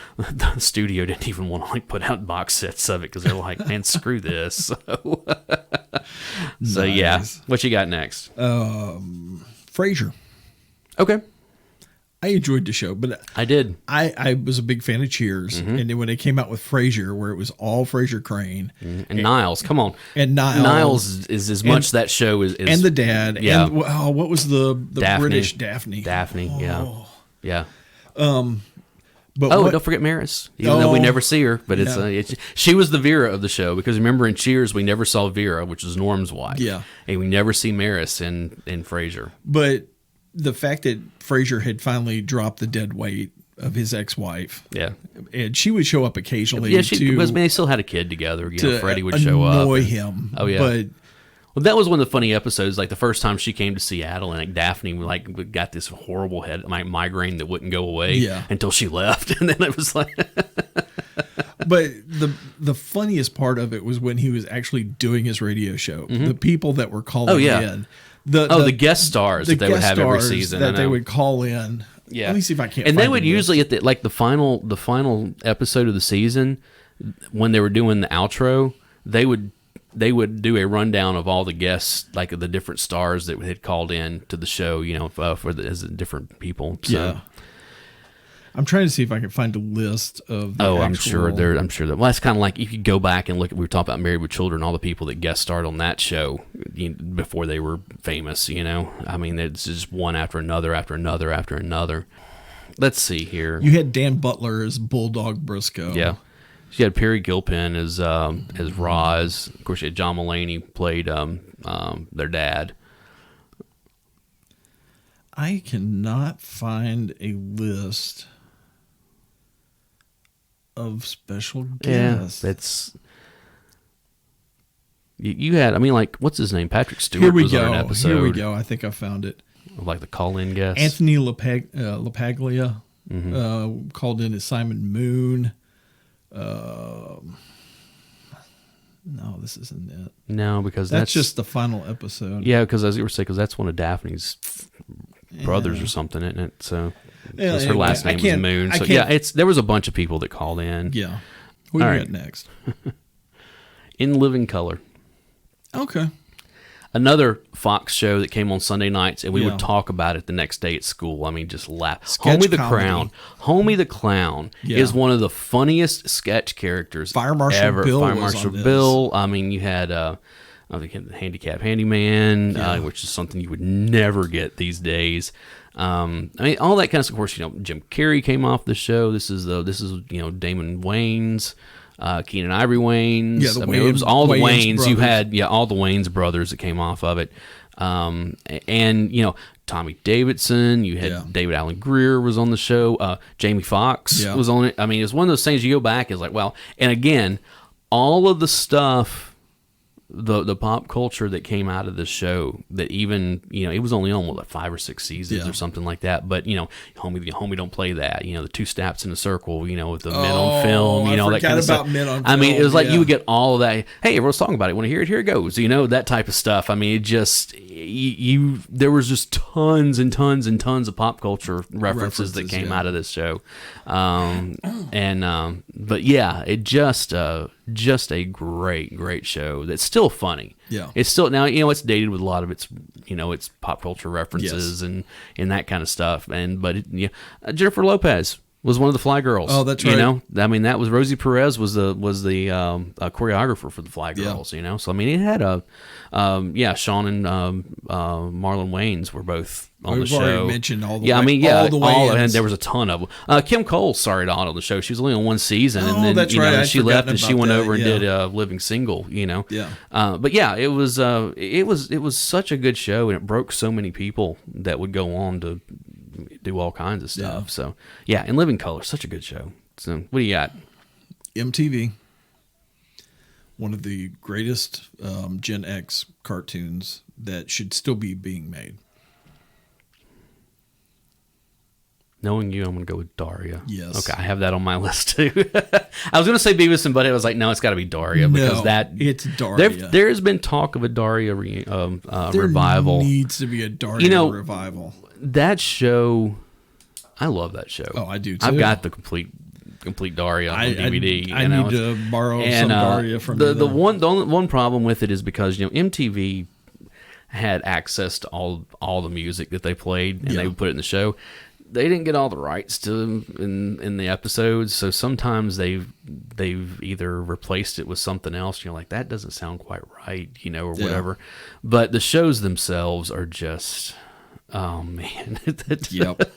studio didn't even want to like put out box sets of it because they're like, man, screw this. So yeah, what you got next? Frasier. Okay. I enjoyed the show, but I did. I was a big fan of Cheers, and then when they came out with Frasier, where it was all Frasier Crane and Niles, come on, and Niles is as much that show is and the dad, yeah. And what was the Daphne. British Daphne? Daphne, yeah. But don't forget Maris, even though we never see her. But she was the Vera of the show, because remember in Cheers we never saw Vera, which was Norm's wife. Yeah, and we never see Maris in Frasier. But the fact that Frasier had finally dropped the dead weight of his ex-wife, and she would show up occasionally. Yeah, they still had a kid together. Freddie would show up, annoy him. Oh yeah, but. Well, that was one of the funny episodes. Like the first time she came to Seattle, and like Daphne like got this horrible head migraine that wouldn't go away until she left, and then it was like. But the funniest part of it was when he was actually doing his radio show. The people that were calling in, the guest stars that they would have every season that they would call in. Yeah, let me see if I can't. And they would usually at the final episode of the season, when they were doing the outro, they would do a rundown of all the guests, like the different stars that had called in to the show, as different people. So. Yeah. I'm trying to see if I can find a list of the I'm sure that. Well, that's kind of like if you go back and look at, we were talking about Married with Children, all the people that guest starred on that show before they were famous, I mean, it's just one after another after another after another. Let's see here. You had Dan Butler as Bulldog Briscoe. Yeah. She had Perry Gilpin as Roz. Of course, you had John Mulaney played their dad. I cannot find a list of special guests. Yeah, that's... You had, I mean, like, what's his name? Patrick Stewart Here we was go. on an episode. Here we go. I think I found it. Like the call-in guest. Anthony LaPaglia called in as Simon Moon. No, this isn't it. No, because that's just the final episode. Yeah, because as you were saying, because that's one of Daphne's brothers or something, isn't it? So her last name was Moon. So yeah, there was a bunch of people that called in. Yeah. What do you got next? In Living Color. Okay. Another Fox show that came on Sunday nights, and we would talk about it the next day at school. I mean, just laugh. Sketch Homie the comedy. Clown. Homie the Clown is one of the funniest sketch characters Fire Marshal ever. Bill Fire was Marshal on this. Bill. I mean, you had I think the Handicap Handyman, which is something you would never get these days. I mean, all that kind of stuff. Of course, Jim Carrey came off the show. This is Damon Wayans. Keenan Ivory Wayans. Yeah, it was all the Wayans. brothers. You had all the Wayans brothers that came off of it, and Tommy Davidson. You had David Allen Greer was on the show. Jamie Foxx was on it. I mean, it's one of those things you go back is like, well, and again, all of the stuff. The pop culture that came out of this show that even it was only on like 5 or 6 seasons or something like that, but homie don't play that, the two snaps in a circle, with the men on film, I that kind of stuff. Men on I mean, film, it was like you would get all of that. Hey, everyone's talking about it. Want to hear it? Here it goes. That type of stuff. I mean, it just there was just tons and tons and tons of pop culture references that came out of this show, but yeah, it just a great show that's still funny. Yeah. It's still, now, it's dated with a lot of its pop culture references and that kind of stuff. But Jennifer Lopez was one of the Fly Girls. Oh, that's right. I mean, that was Rosie Perez was the choreographer for the Fly Girls, So, I mean, it had Sean and Marlon Wayans were both on the show. We've already mentioned all the all the Wayans. and there was a ton of them. Kim Cole started out on the show. She was only on one season, and then that's right. she left and she went that, over and did Living Single. Yeah. But yeah, it was such a good show, and it broke so many people that would go on to do all kinds of stuff. Yeah. So yeah, and Living Color, such a good show. So what do you got? MTV. One of the greatest Gen X cartoons that should still be being made. Knowing you, I'm going to go with Daria. Yes. Okay, I have that on my list too. I was going to say Beavis and Butthead. I was like, no, it's got to be Daria because it's Daria. There has been talk of a Daria revival. There needs to be a Daria revival. That show, I love that show. Oh, I do too. I've got the complete Daria on DVD. I need to borrow some Daria from you. The one problem with it is because MTV had access to all the music that they played and they would put it in the show. They didn't get all the rights to them in the episodes, so sometimes they've either replaced it with something else. You're like, that doesn't sound quite right, or whatever. But the shows themselves are just, oh man. Yep.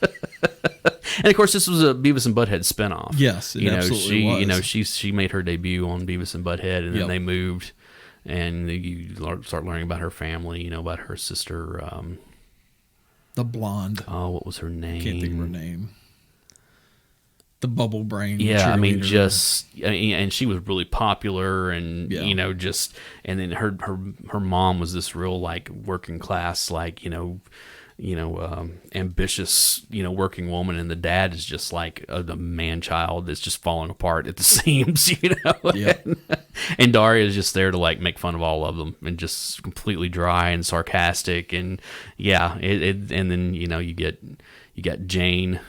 And of course, this was a Beavis and Butthead spinoff. Yes, it absolutely was. She made her debut on Beavis and Butthead, and then they moved, and you start learning about her family. about her sister. The blonde. Oh, what was her name? Can't think of her name. The bubble brain. Yeah, I mean, and she was really popular, and and then her mom was this real like working class, like ambitious, working woman, and the dad is just like the man child that's just falling apart at the seams, And Daria is just there to like make fun of all of them and just completely dry and sarcastic, and and then you got Jane,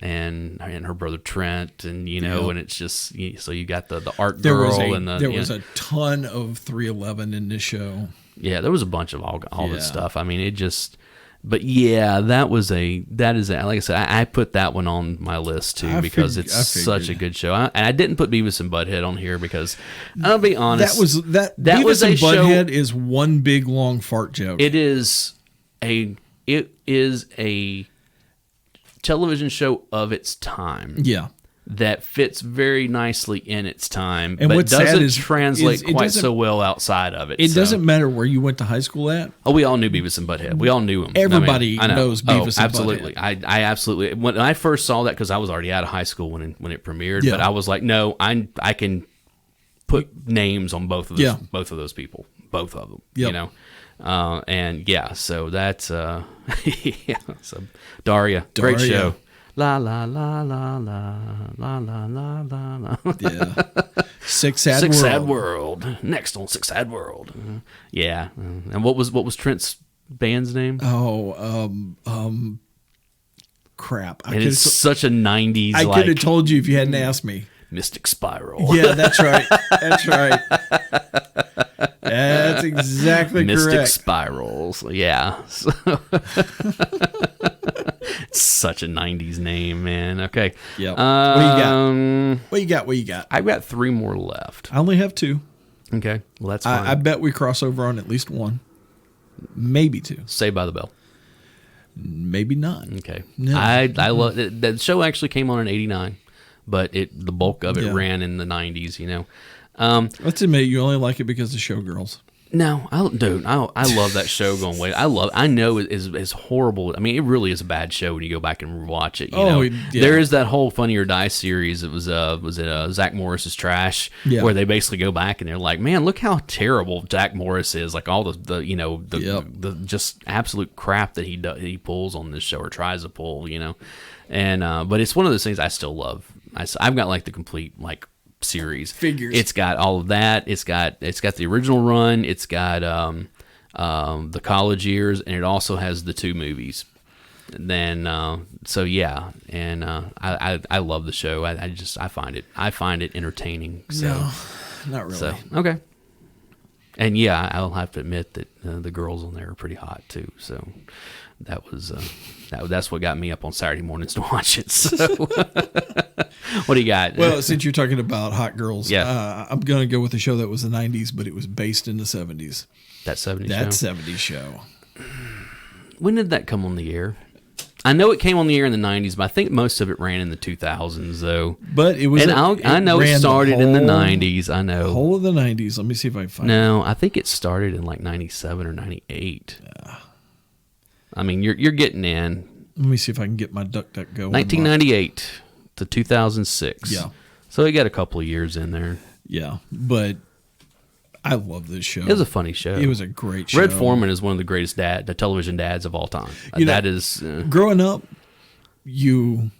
and her brother Trent, and and it's just so you got the art girl there was a ton of 311 in this show. Yeah, there was a bunch of all this stuff. I mean, it just. But yeah, that is like I said, I put that one on my list too because it's such a good show. I didn't put Beavis and Butthead on here because I'll be honest, that Beavis was and Butthead is one big long fart joke. It is a television show of its time. Yeah. That fits very nicely in its time, And but what's sad doesn't translate it quite doesn't- so well outside of it. It so. doesn't matter where you went to high school at. Oh, we all knew Beavis and Butthead. We all knew him. Everybody I know. knows Beavis and absolutely. Butthead. I absolutely. When I first saw that, because I was already out of high school when it premiered, Yeah. but I was like, no, I can put names on both of those people, both of them. Yep. You know, and yeah, so that's yeah. So Daria, great show. La la la la la la la la la la. Yeah. Six Sad World. Next on Six Sad World. Yeah. And what was Trent's band's name? Crap. And it's such a 90s. I could have told you if you hadn't asked me. Mystic Spiral. Yeah, that's right. That's right. That's exactly Mystic correct. Spirals. Yeah. It's such a 90s name, man. Okay. Yep. What you got? I've got 3 more left. I only have 2. Okay. Well, that's fine. I bet we cross over on at least 1. Maybe 2. Saved by the Bell. Maybe not. Okay. No. I love it. That show actually came on in 89, but the bulk of it ran in the 90s, you know. Let's admit you only like it because of Showgirls. No, I love that show going way. I know it is horrible. I mean, it really is a bad show when you go back and watch it. You know? Yeah. There is that whole Funny or Die series. It was Zach Morris's Trash, where they basically go back and they're like, man, look how terrible Zach Morris is. Like all the just absolute crap that he pulls on this show or tries to pull, you know. And but it's one of those things I still love. I've got like the complete series figures. It's got all of that. It's got the original run. It's got the college years, and it also has the 2 movies. And then so yeah, and I love the show. I find it entertaining. So No, not really. so okay. And yeah, I'll have to admit that the girls on there are pretty hot too. So that was that's what got me up on Saturday mornings to watch it. So what do you got? Well, since you're talking about hot girls, Yeah. I'm going to go with a show that was the 90s, but it was based in the 70s. that 70s That show. 70s show. When did that come on the air? I know it came on the air in the 90s, but I think most of it ran in the 2000s, though. But it was. And I know it started in the 90s. I know. Whole of the 90s. Let me see if I can find it. No, I think it started in like 97 or 98. I mean, you're getting in. Let me see if I can get my DuckDuckGo. 1998 to 2006. Yeah. So it got a couple of years in there. Yeah, but I love this show. It was a funny show. It was a great show. Red Foreman is one of the greatest the television dads of all time. That is growing up, you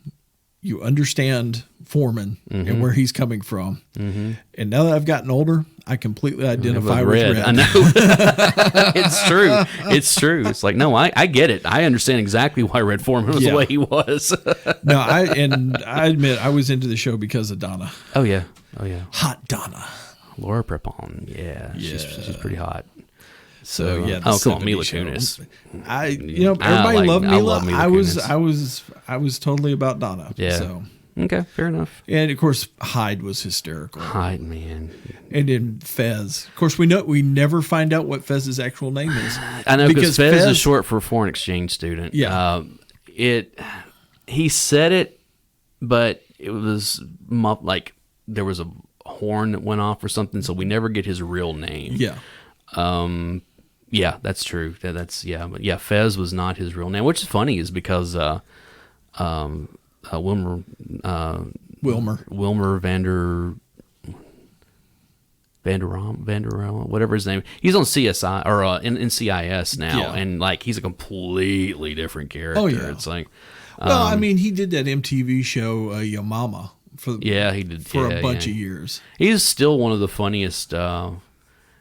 understand Foreman and where he's coming from. Mm-hmm. And now that I've gotten older, I completely identify with Red. I know. It's true. It's true. It's like, no, I get it. I understand exactly why Red Foreman was the way he was. No, I admit I was into the show because of Donna. Oh yeah. Hot Donna. Laura Prepon. Yeah. She's pretty hot. So yeah. Oh, come on, Mila Kunis. Everybody loved Mila. love Mila Kunis. I was totally about Donna. Yeah. So. Okay, fair enough. And of course, Hyde was hysterical. Hyde, man. And then Fez. Of course, we never find out what Fez's actual name is. I know because Fez is short for foreign exchange student. Yeah. He said it, but it was like there was a horn that went off or something, so we never get his real name. Yeah. Yeah, that's true. But yeah, Fez was not his real name, which is funny, is because Wilmer Vanderrom, whatever his name. He's on CSI or in NCIS now, and like he's a completely different character. Oh yeah, it's like, well, I mean, he did that MTV show Yo Mama he did for a bunch of years. He's still one of the funniest.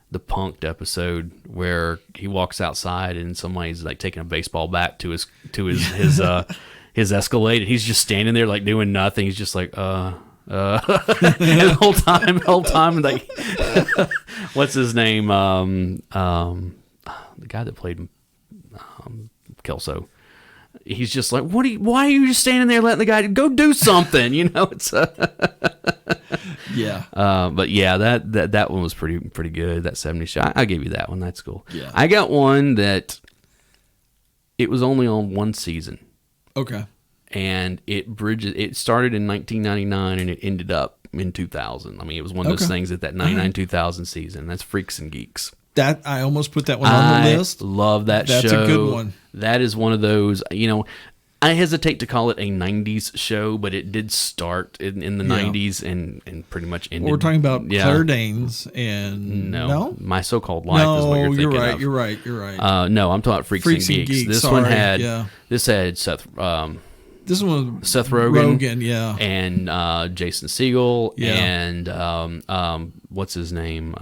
The Punked episode where he walks outside and somebody's like taking a baseball bat to his his Escalade, and he's just standing there like doing nothing. He's just like and the whole time like what's his name? The guy that played Kelso. He's just like, why are you just standing there letting the guy go do something? You know, it's yeah. But yeah, that one was pretty good. That 70s show. I gave you that one. That's cool. Yeah. I got one that it was only on one season. Okay. and it started in 1999 and it ended up in 2000. I mean, it was one of those things at that 99-2000 season. That's Freaks and Geeks. That I almost put that one on the list. Love that show. That's a good one. That is one of those, I hesitate to call it a 90s show, but it did start in the 90s and pretty much ended. Well, we're talking about Claire Danes and... No? My So-Called Life is what you're thinking of. You're right. No, I'm talking about Freaks and Geeks. This one had Seth... This one was Seth Rogen, and Jason Segel, and what's his name?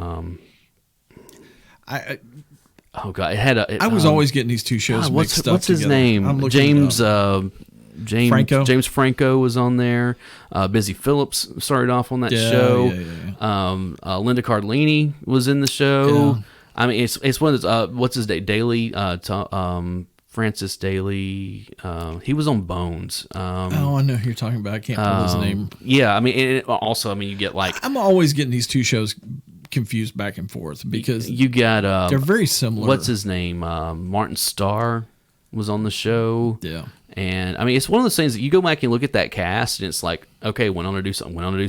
Oh God! I was always getting these two shows mixed up. What's his together. name? James Franco was on there. Busy Phillips started off on that show. Linda Cardellini was in the show. Yeah. I mean, it's one of those. What's his name? Daly. Francis Daly. He was on Bones. I know who you're talking about. I can't pull his name. Yeah, I mean, you get like... I'm always getting these two shows confused back and forth because you got... they're very similar. What's his name? Martin Starr was on the show. Yeah. And I mean, it's one of those things that you go back and look at that cast, and it's like, okay, went on to do something else, went on to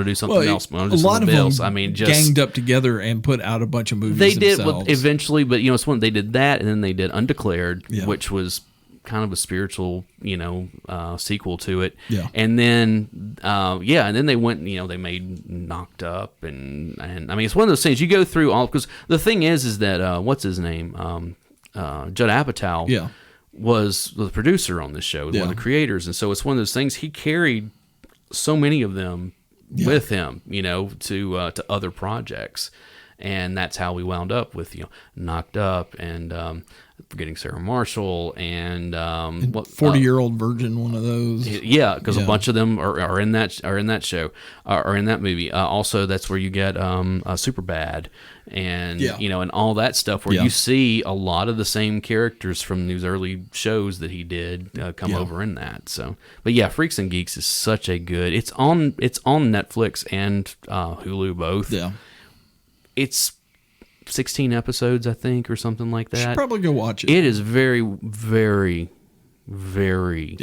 do something else, a lot of them I mean, just ganged up together and put out a bunch of movies. They themselves. did eventually, but it's one they did that, and then they did Undeclared, which was kind of a spiritual, sequel to it. Yeah. And then, and then they went, they made Knocked Up, and I mean, it's one of those things you go through all because the thing is that what's his name, Judd Apatow. Yeah. Was the producer on this show, one of the creators, and so it's one of those things. He carried so many of them with him, to other projects, and that's how we wound up with Knocked Up and Forgetting Sarah Marshall and 40-Year-Old Virgin, one of those. Yeah, because a bunch of them are in that show, are in that movie. Also, that's where you get Superbad. And and all that stuff where you see a lot of the same characters from these early shows that he did come over in that. So, but Freaks and Geeks is such a good. It's on Netflix and Hulu both. Yeah, it's 16 episodes, I think, or something like that. Should probably go watch it. It is very, very, very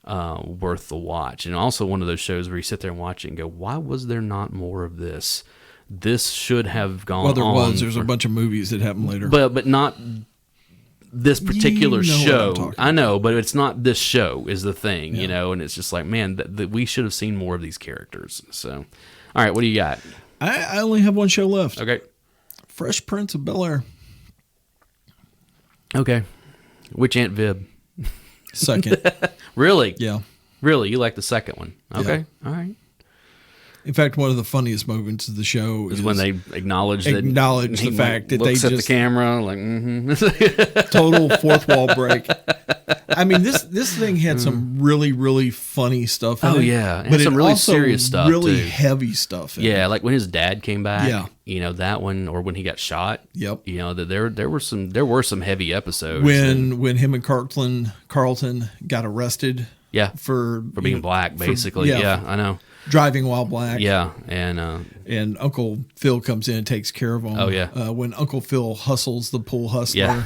worth the watch, and also one of those shows where you sit there and watch it and go, "Why was there not more of this?" This should have gone on. Well, there was. There's a bunch of movies that happened later. But not this particular show. I know, but it's not this show is the thing, and it's just like, man, that we should have seen more of these characters. So, all right, what do you got? I only have one show left. Okay. Fresh Prince of Bel-Air. Okay. Which Aunt Viv? Second. Really? Yeah. Really? You like the second one? Okay. Yeah. All right. In fact, one of the funniest moments of the show is when they acknowledge the fact that they just at the camera like total fourth wall break. I mean, this thing had some really, really funny stuff in it. Oh yeah, but some really serious stuff, really too. Heavy stuff. Yeah, like when his dad came back. Yeah. That one, or when he got shot. Yep. There were some heavy episodes. When him and Carlton got arrested. Yeah. For being black, basically. Yeah, I know. Driving while black. Yeah, and Uncle Phil comes in and takes care of him. Oh yeah. When Uncle Phil hustles the pool hustler. Yeah.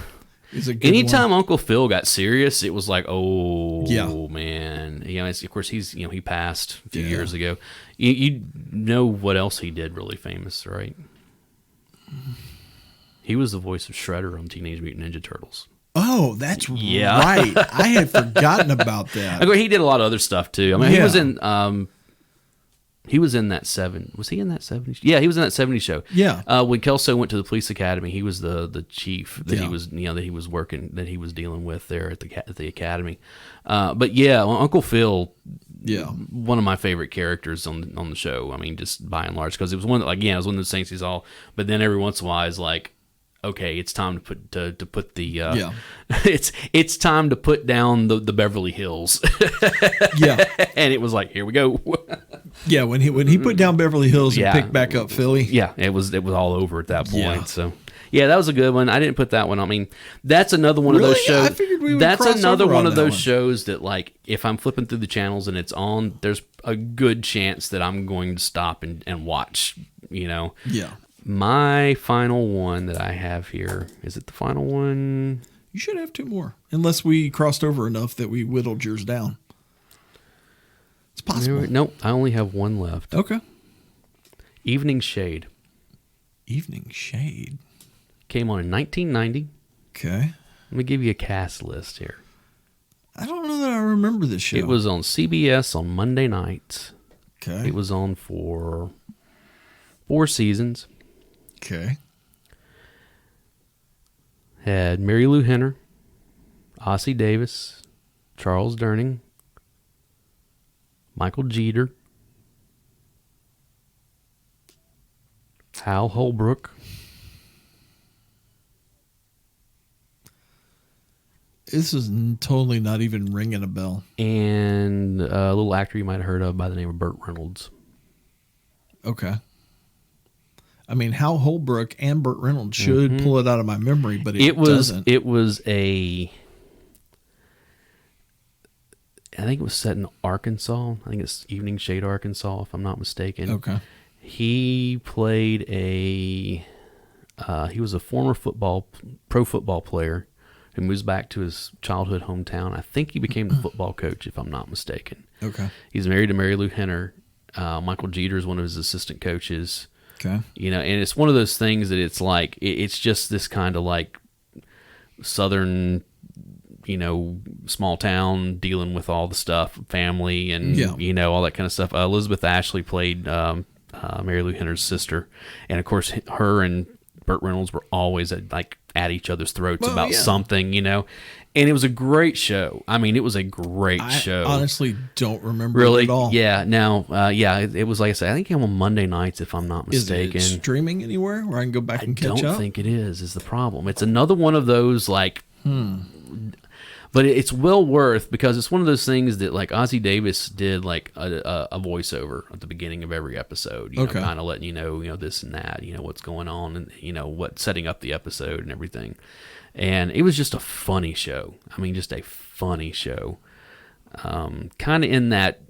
Is a good Anytime one. Uncle Phil got serious, it was like, oh man. Of course he's he passed a few years ago. You know what else he did really famous, right? He was the voice of Shredder on Teenage Mutant Ninja Turtles. Oh, that's right. I had forgotten about that. I mean, he did a lot of other stuff too. I mean, he was in. He was in that Was he in that 70s? Yeah, he was in that 70s show. Yeah. When Kelso went to the police academy, he was the chief that he was that he was working that he was dealing with there at the academy. But yeah, Uncle Phil. Yeah, one of my favorite characters on the show. I mean, just by and large, because it was one it was one of those things he's all. But then every once in a while, he's like, okay, it's time to put the it's time to put down the Beverly Hills. Yeah, and it was like, here we go. Yeah, when he put down Beverly Hills and picked back up Philly. Yeah, it was all over at that point. Yeah. So yeah, that was a good one. I didn't put that one. I mean, that's another one of those shows. I figured we would that's cross another over one on of that those one. shows that, like, if I'm flipping through the channels and it's on, there's a good chance that I'm going to stop and watch. Yeah. My final one that I have here, is it the final one? You should have two more, unless we crossed over enough that we whittled yours down. possible. Nope, I only have one left. Okay. Evening Shade. Evening Shade. Came on in 1990. Okay. Let me give you a cast list here. I don't know that I remember this show. It was on CBS on Monday nights. Okay. It was on for 4 seasons. Okay. Had Mary Lou Henner, Ossie Davis, Charles Durning, Michael Jeter, Hal Holbrook. This is totally not even ringing a bell. And a little actor you might have heard of by the name of Burt Reynolds. Okay. I mean, Hal Holbrook and Burt Reynolds should pull it out of my memory, but it doesn't. It was I think it was set in Arkansas. I think it's Evening Shade, Arkansas, if I'm not mistaken. Okay. He played he was a former pro football player who moves back to his childhood hometown. I think he became the football coach, if I'm not mistaken. Okay. He's married to Mary Lou Henner. Michael Jeter is one of his assistant coaches. Okay. You know, and it's one of those things that it's like, it's just this kind of like Southern, you know, small town dealing with all the stuff, family and, you know, all that kind of stuff. Elizabeth Ashley played Mary Lou Henner's sister. And of course, her and Burt Reynolds were always at each other's throats about something, you know. And it was a great show. I mean, it was a great show. I honestly don't remember really, it at all. Yeah. Now, it was like I said, I think it came on Monday nights, if I'm not mistaken. Is it streaming anywhere where I can go back and catch up? I don't think it is the problem. It's another one of those like... But it's well worth, because it's one of those things that like Ossie Davis did like a voiceover at the beginning of every episode, you know, kind of letting you know this and that, you know, what's going on and, you know, what setting up the episode and everything. And it was just a funny show. I mean, just a funny show. Kind of in that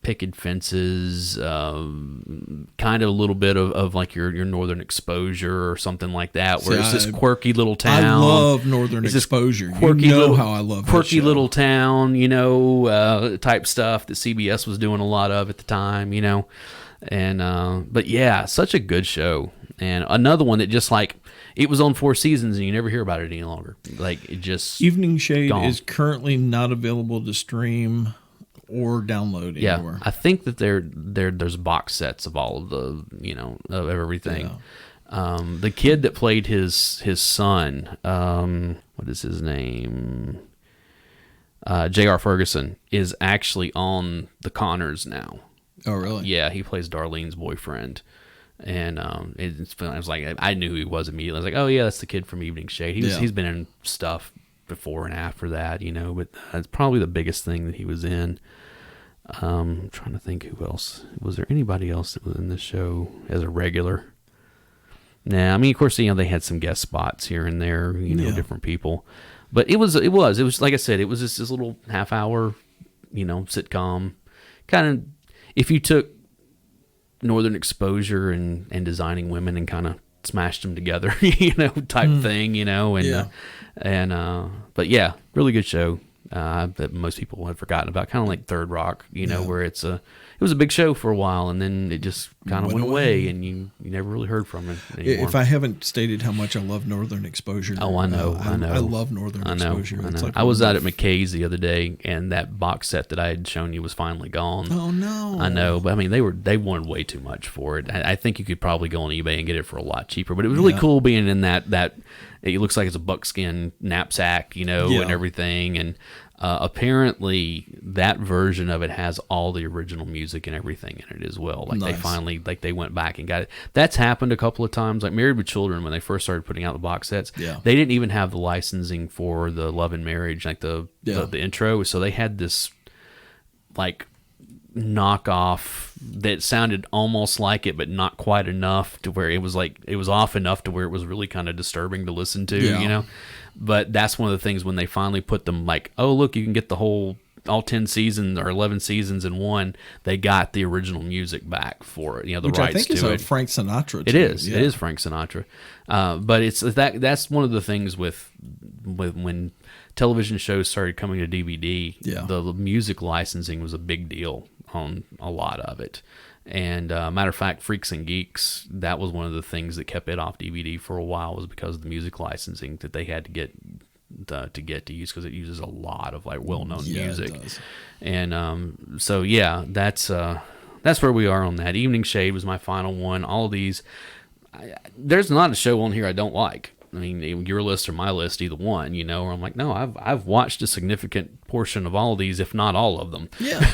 picket fences, kind of a little bit of like your Northern Exposure or something like that, where it's this quirky little town. I love Northern Exposure. Quirky how I love quirky little town, you know, type stuff that CBS was doing a lot of at the time, you know. And but yeah, such a good show. And another one that just like, it was on 4 seasons and you never hear about it any longer. Like, it just Evening Shade is currently not available to stream or download anywhere. I think that there's box sets of all of the, you know, of everything. Yeah. The kid that played his son, what is his name? J.R. Ferguson is actually on the Connors now. Oh, really? Yeah, he plays Darlene's boyfriend. And it's I was like, I knew who he was immediately. I was like, oh yeah, that's the kid from Evening Shade. He's been in stuff before and after that, you know, but that's probably the biggest thing that he was in. I'm trying to think who else. Was there anybody else that was in this show as a regular? Nah, I mean, of course, you know, they had some guest spots here and there, you know, different people. But it was like I said, it was just this little half-hour, you know, sitcom. Kind of, if you took Northern Exposure and Designing Women and kind of smashed them together, you know, type thing, you know, but yeah, really good show that most people have forgotten about, kind of like Third Rock, you know, where it was a big show for a while and then it just kind of went away and you never really heard from it anymore. If I haven't stated how much I love Northern Exposure. Oh, I know. I love Northern Exposure. I know. Like I was out at McKay's the other day and that box set that I had shown you was finally gone. Oh, no. I know, but I mean, they wanted way too much for it. I think you could probably go on eBay and get it for a lot cheaper, but it was really cool being in that it looks like it's a buckskin knapsack, you know, and everything. And apparently that version of it has all the original music and everything in it as well. Like they finally, like they went back and got it. That's happened a couple of times. Like Married with Children, when they first started putting out the box sets, they didn't even have the licensing for the Love and Marriage, like the intro. So they had this like knockoff that sounded almost like it, but not quite enough to where it was like, it was off enough to where it was really kind of disturbing to listen to, you know? But that's one of the things when they finally put them like, oh, look, you can get the whole, all 10 seasons or 11 seasons in one, they got the original music back for it, you know, the rights to it. Which I think is a Frank Sinatra. It is. Yeah. It is Frank Sinatra. But it's that's one of the things with when television shows started coming to DVD, the music licensing was a big deal on a lot of it. And matter of fact, Freaks and Geeks, that was one of the things that kept it off DVD for a while, was because of the music licensing that they had to get to use, because it uses a lot of like well-known music. It does. And so yeah, that's where we are on that. Evening Shade was my final one. All of these, there's not a show on here I don't like. I mean, your list or my list, either one, you know, or I'm like, no, I've watched a significant portion of all of these, if not all of them. Yeah.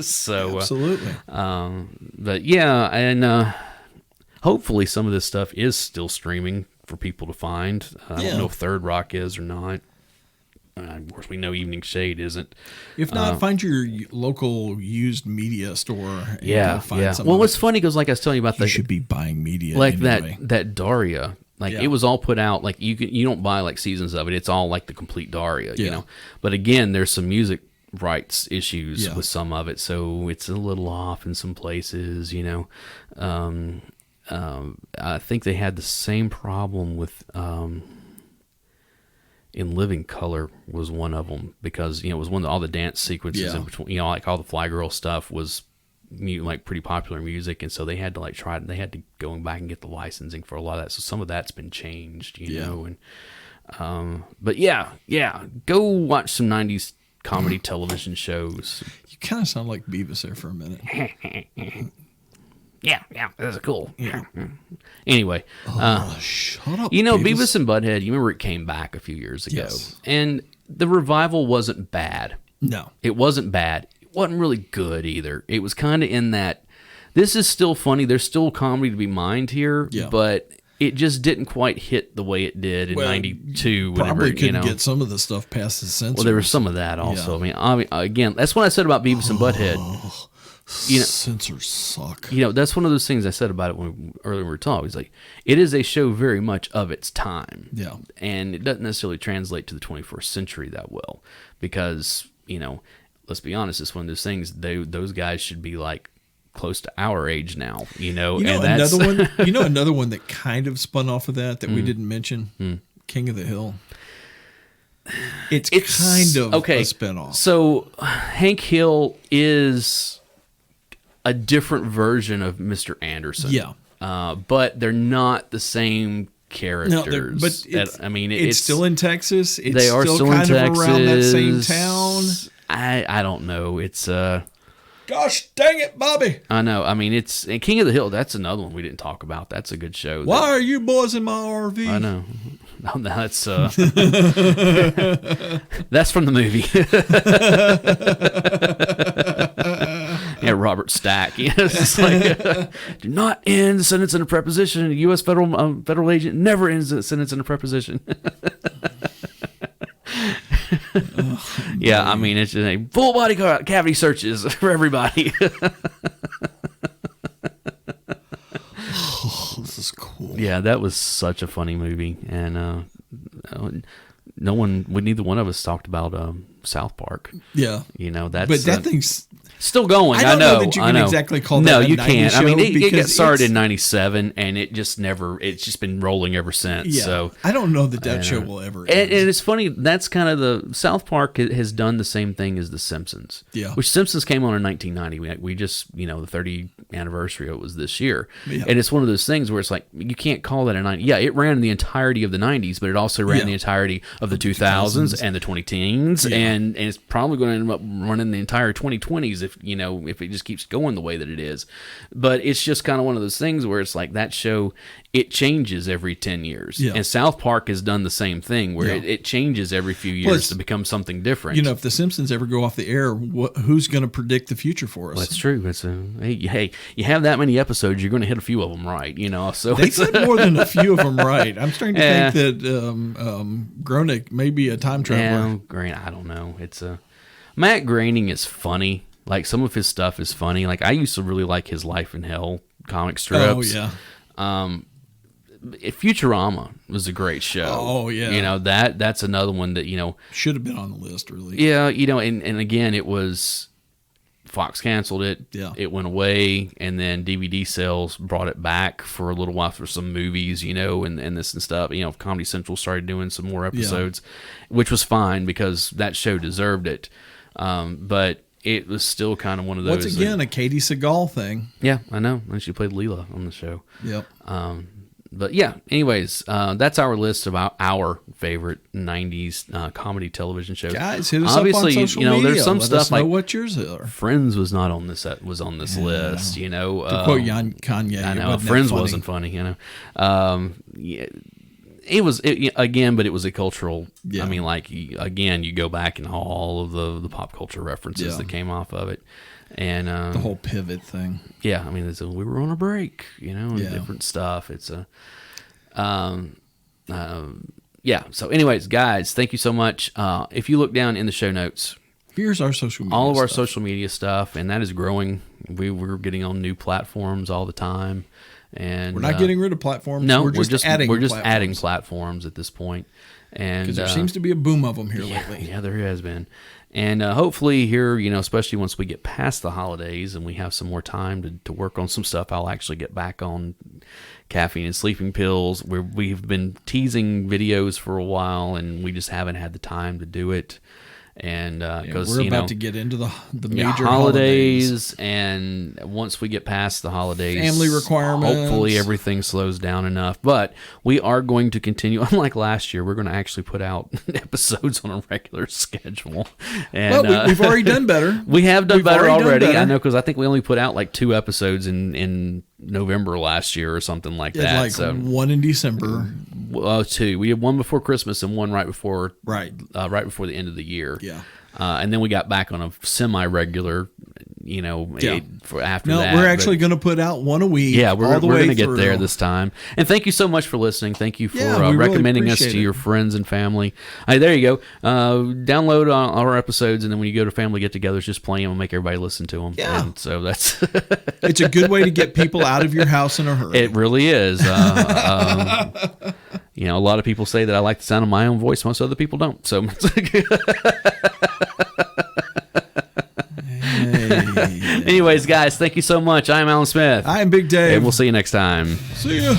So absolutely. But yeah, and hopefully some of this stuff is still streaming for people to find. I don't know if Third Rock is or not. Of course, we know Evening Shade isn't. If not, find your local used media store. And yeah. Some well, it's funny because, like I was telling you about, you should be buying media like anyway. that Daria. Like it was all put out. Like you don't buy like seasons of it. It's all like the complete Daria. You know. But again, there's some music rights issues with some of it, so it's a little off in some places. You know. I think they had the same problem with. In Living Color was one of them, because it was one of all the dance sequences in between, like all the Fly Girl stuff was like pretty popular music, and so they had to they had to go back and get the licensing for a lot of that, so some of that's been changed, you know. And but yeah, go watch some 90s comedy television shows. You kind of sound like Beavis there for a minute. Yeah, that's cool. Yeah. Anyway, shut up. Beavis and Butthead, you remember it came back a few years ago, and the revival wasn't bad. No, it wasn't bad. It wasn't really good either. It was kind of in that, this is still funny. There's still comedy to be mined here, but it just didn't quite hit the way it did in '92. Probably couldn't get some of the stuff past the censor. Well, there was some of that also. I mean, again, that's what I said about Beavis and Butthead. Censors suck. That's one of those things I said about it earlier we were talking. It's like, it is a show very much of its time. Yeah. And it doesn't necessarily translate to the 21st century that well, because, let's be honest, it's one of those things, those guys should be like close to our age now, and that's another one, another one that kind of spun off of that we didn't mention, King of the Hill. It's kind of a spinoff. So Hank Hill is a different version of Mr. Anderson. Yeah. But they're not the same characters. No, but it's still in Texas. They are still kind in of Texas. Around that same town. I don't know. It's gosh dang it, Bobby. I know. I mean, it's King of the Hill. That's another one we didn't talk about. That's a good show. Why are you boys in my RV? I know. No, that's that's from the movie. Yeah, Robert Stack. It's like, do not end the sentence in a preposition. A U.S. federal agent never ends a sentence in a preposition. Yeah, I mean, it's just a full body cavity searches for everybody. This is cool. Yeah, that was such a funny movie, and neither one of us talked about South Park. Yeah, that's. But that thing's still going. I know that you can exactly call that. No, you can't. I mean, it got started in '97, and it just never. It's just been rolling ever since. Yeah. So I don't know that show will ever. And it's funny. That's kind of the South Park has done the same thing as The Simpsons. Yeah. Which Simpsons came on in 1990. We just the 30th anniversary of it was this year, and it's one of those things where it's like, you can't call that a 90s. Yeah, it ran the entirety of the 90s, but it also ran the entirety of the 2000s and the 2010s, and it's probably going to end up running the entire 2020s if it just keeps going the way that it is. But it's just kind of one of those things where it's like, that show, it changes every 10 years. Yeah. And South Park has done the same thing, where it changes every few years to become something different. If the Simpsons ever go off the air, who's going to predict the future for us? Well, that's true. It's hey, you have that many episodes, you're going to hit a few of them right. So they said more than a few of them right. I'm starting to think that Groening may be a time traveler. I don't know. It's Matt Groening is funny. Like, some of his stuff is funny. Like, I used to really like his Life in Hell comic strips. Oh, yeah. Futurama was a great show. Oh, yeah. That's another one that, should have been on the list, really. Yeah, and again, it was, Fox canceled it. Yeah. It went away, and then DVD sales brought it back for a little while for some movies, and this and stuff. Comedy Central started doing some more episodes, which was fine because that show deserved it. But it was still kind of one of those. Once again, a Katie Seagal thing. Yeah, I know. And she played Leela on the show. Yep. But yeah, anyways, that's our list of our favorite 90s comedy television shows. Guys, hit us Obviously, up on social media. there's some Let stuff us know like what yours are. Friends was not on this list, To quote Kanye, I know, wasn't that Friends funny? wasn't funny, Yeah, it was again, but it was a cultural. Yeah. I mean, like again, you go back and all of the pop culture references Yeah. that came off of it, and The whole pivot thing. yeah, I mean, we were on a break, and Yeah. different stuff. It's a, yeah. So, anyways, guys, thank you so much. If you look down in the show notes, Here's our social media all of our stuff. social media stuff, and that is growing. We're getting on new platforms all the time, and We're not getting rid of platforms. no, we're just adding adding platforms at this point, and because there seems to be a boom of them here lately. yeah, there has been. And hopefully here, especially once we get past the holidays and we have some more time to work on some stuff, I'll actually get back on caffeine and sleeping pills. We've been teasing videos for a while, and we just haven't had the time to do it. And because we're about to get into the major holidays, and once we get past the holidays, family requirements, hopefully everything slows down enough. But we are going to continue. Unlike last year, we're going to actually put out episodes on a regular schedule. And well, we've already done better. We have done better already. better. I know, because I think we only put out like 2 episodes in November last year or something like that. Like so one in December. 2. We had one before Christmas and one right before Right. the end of the year. Yeah. And then we got back on a semi-regular, for after No, that. we're actually going to put out one a week. Yeah, we're going to get through. there this time. And thank you so much for listening. Thank you for we really recommending us appreciate to it. your friends and family. Hey, there you go. Download our episodes, and then when you go to family get-togethers, just play them and make everybody listen to them. Yeah. And so that's It's a good way to get people out of your house in a hurry. it. Really is. A lot of people say that I like the sound of my own voice. Most other people don't. So. Hey. Anyways, guys, thank you so much. I'm Alan Smith. I'm Big Dave. And we'll see you next time. See ya.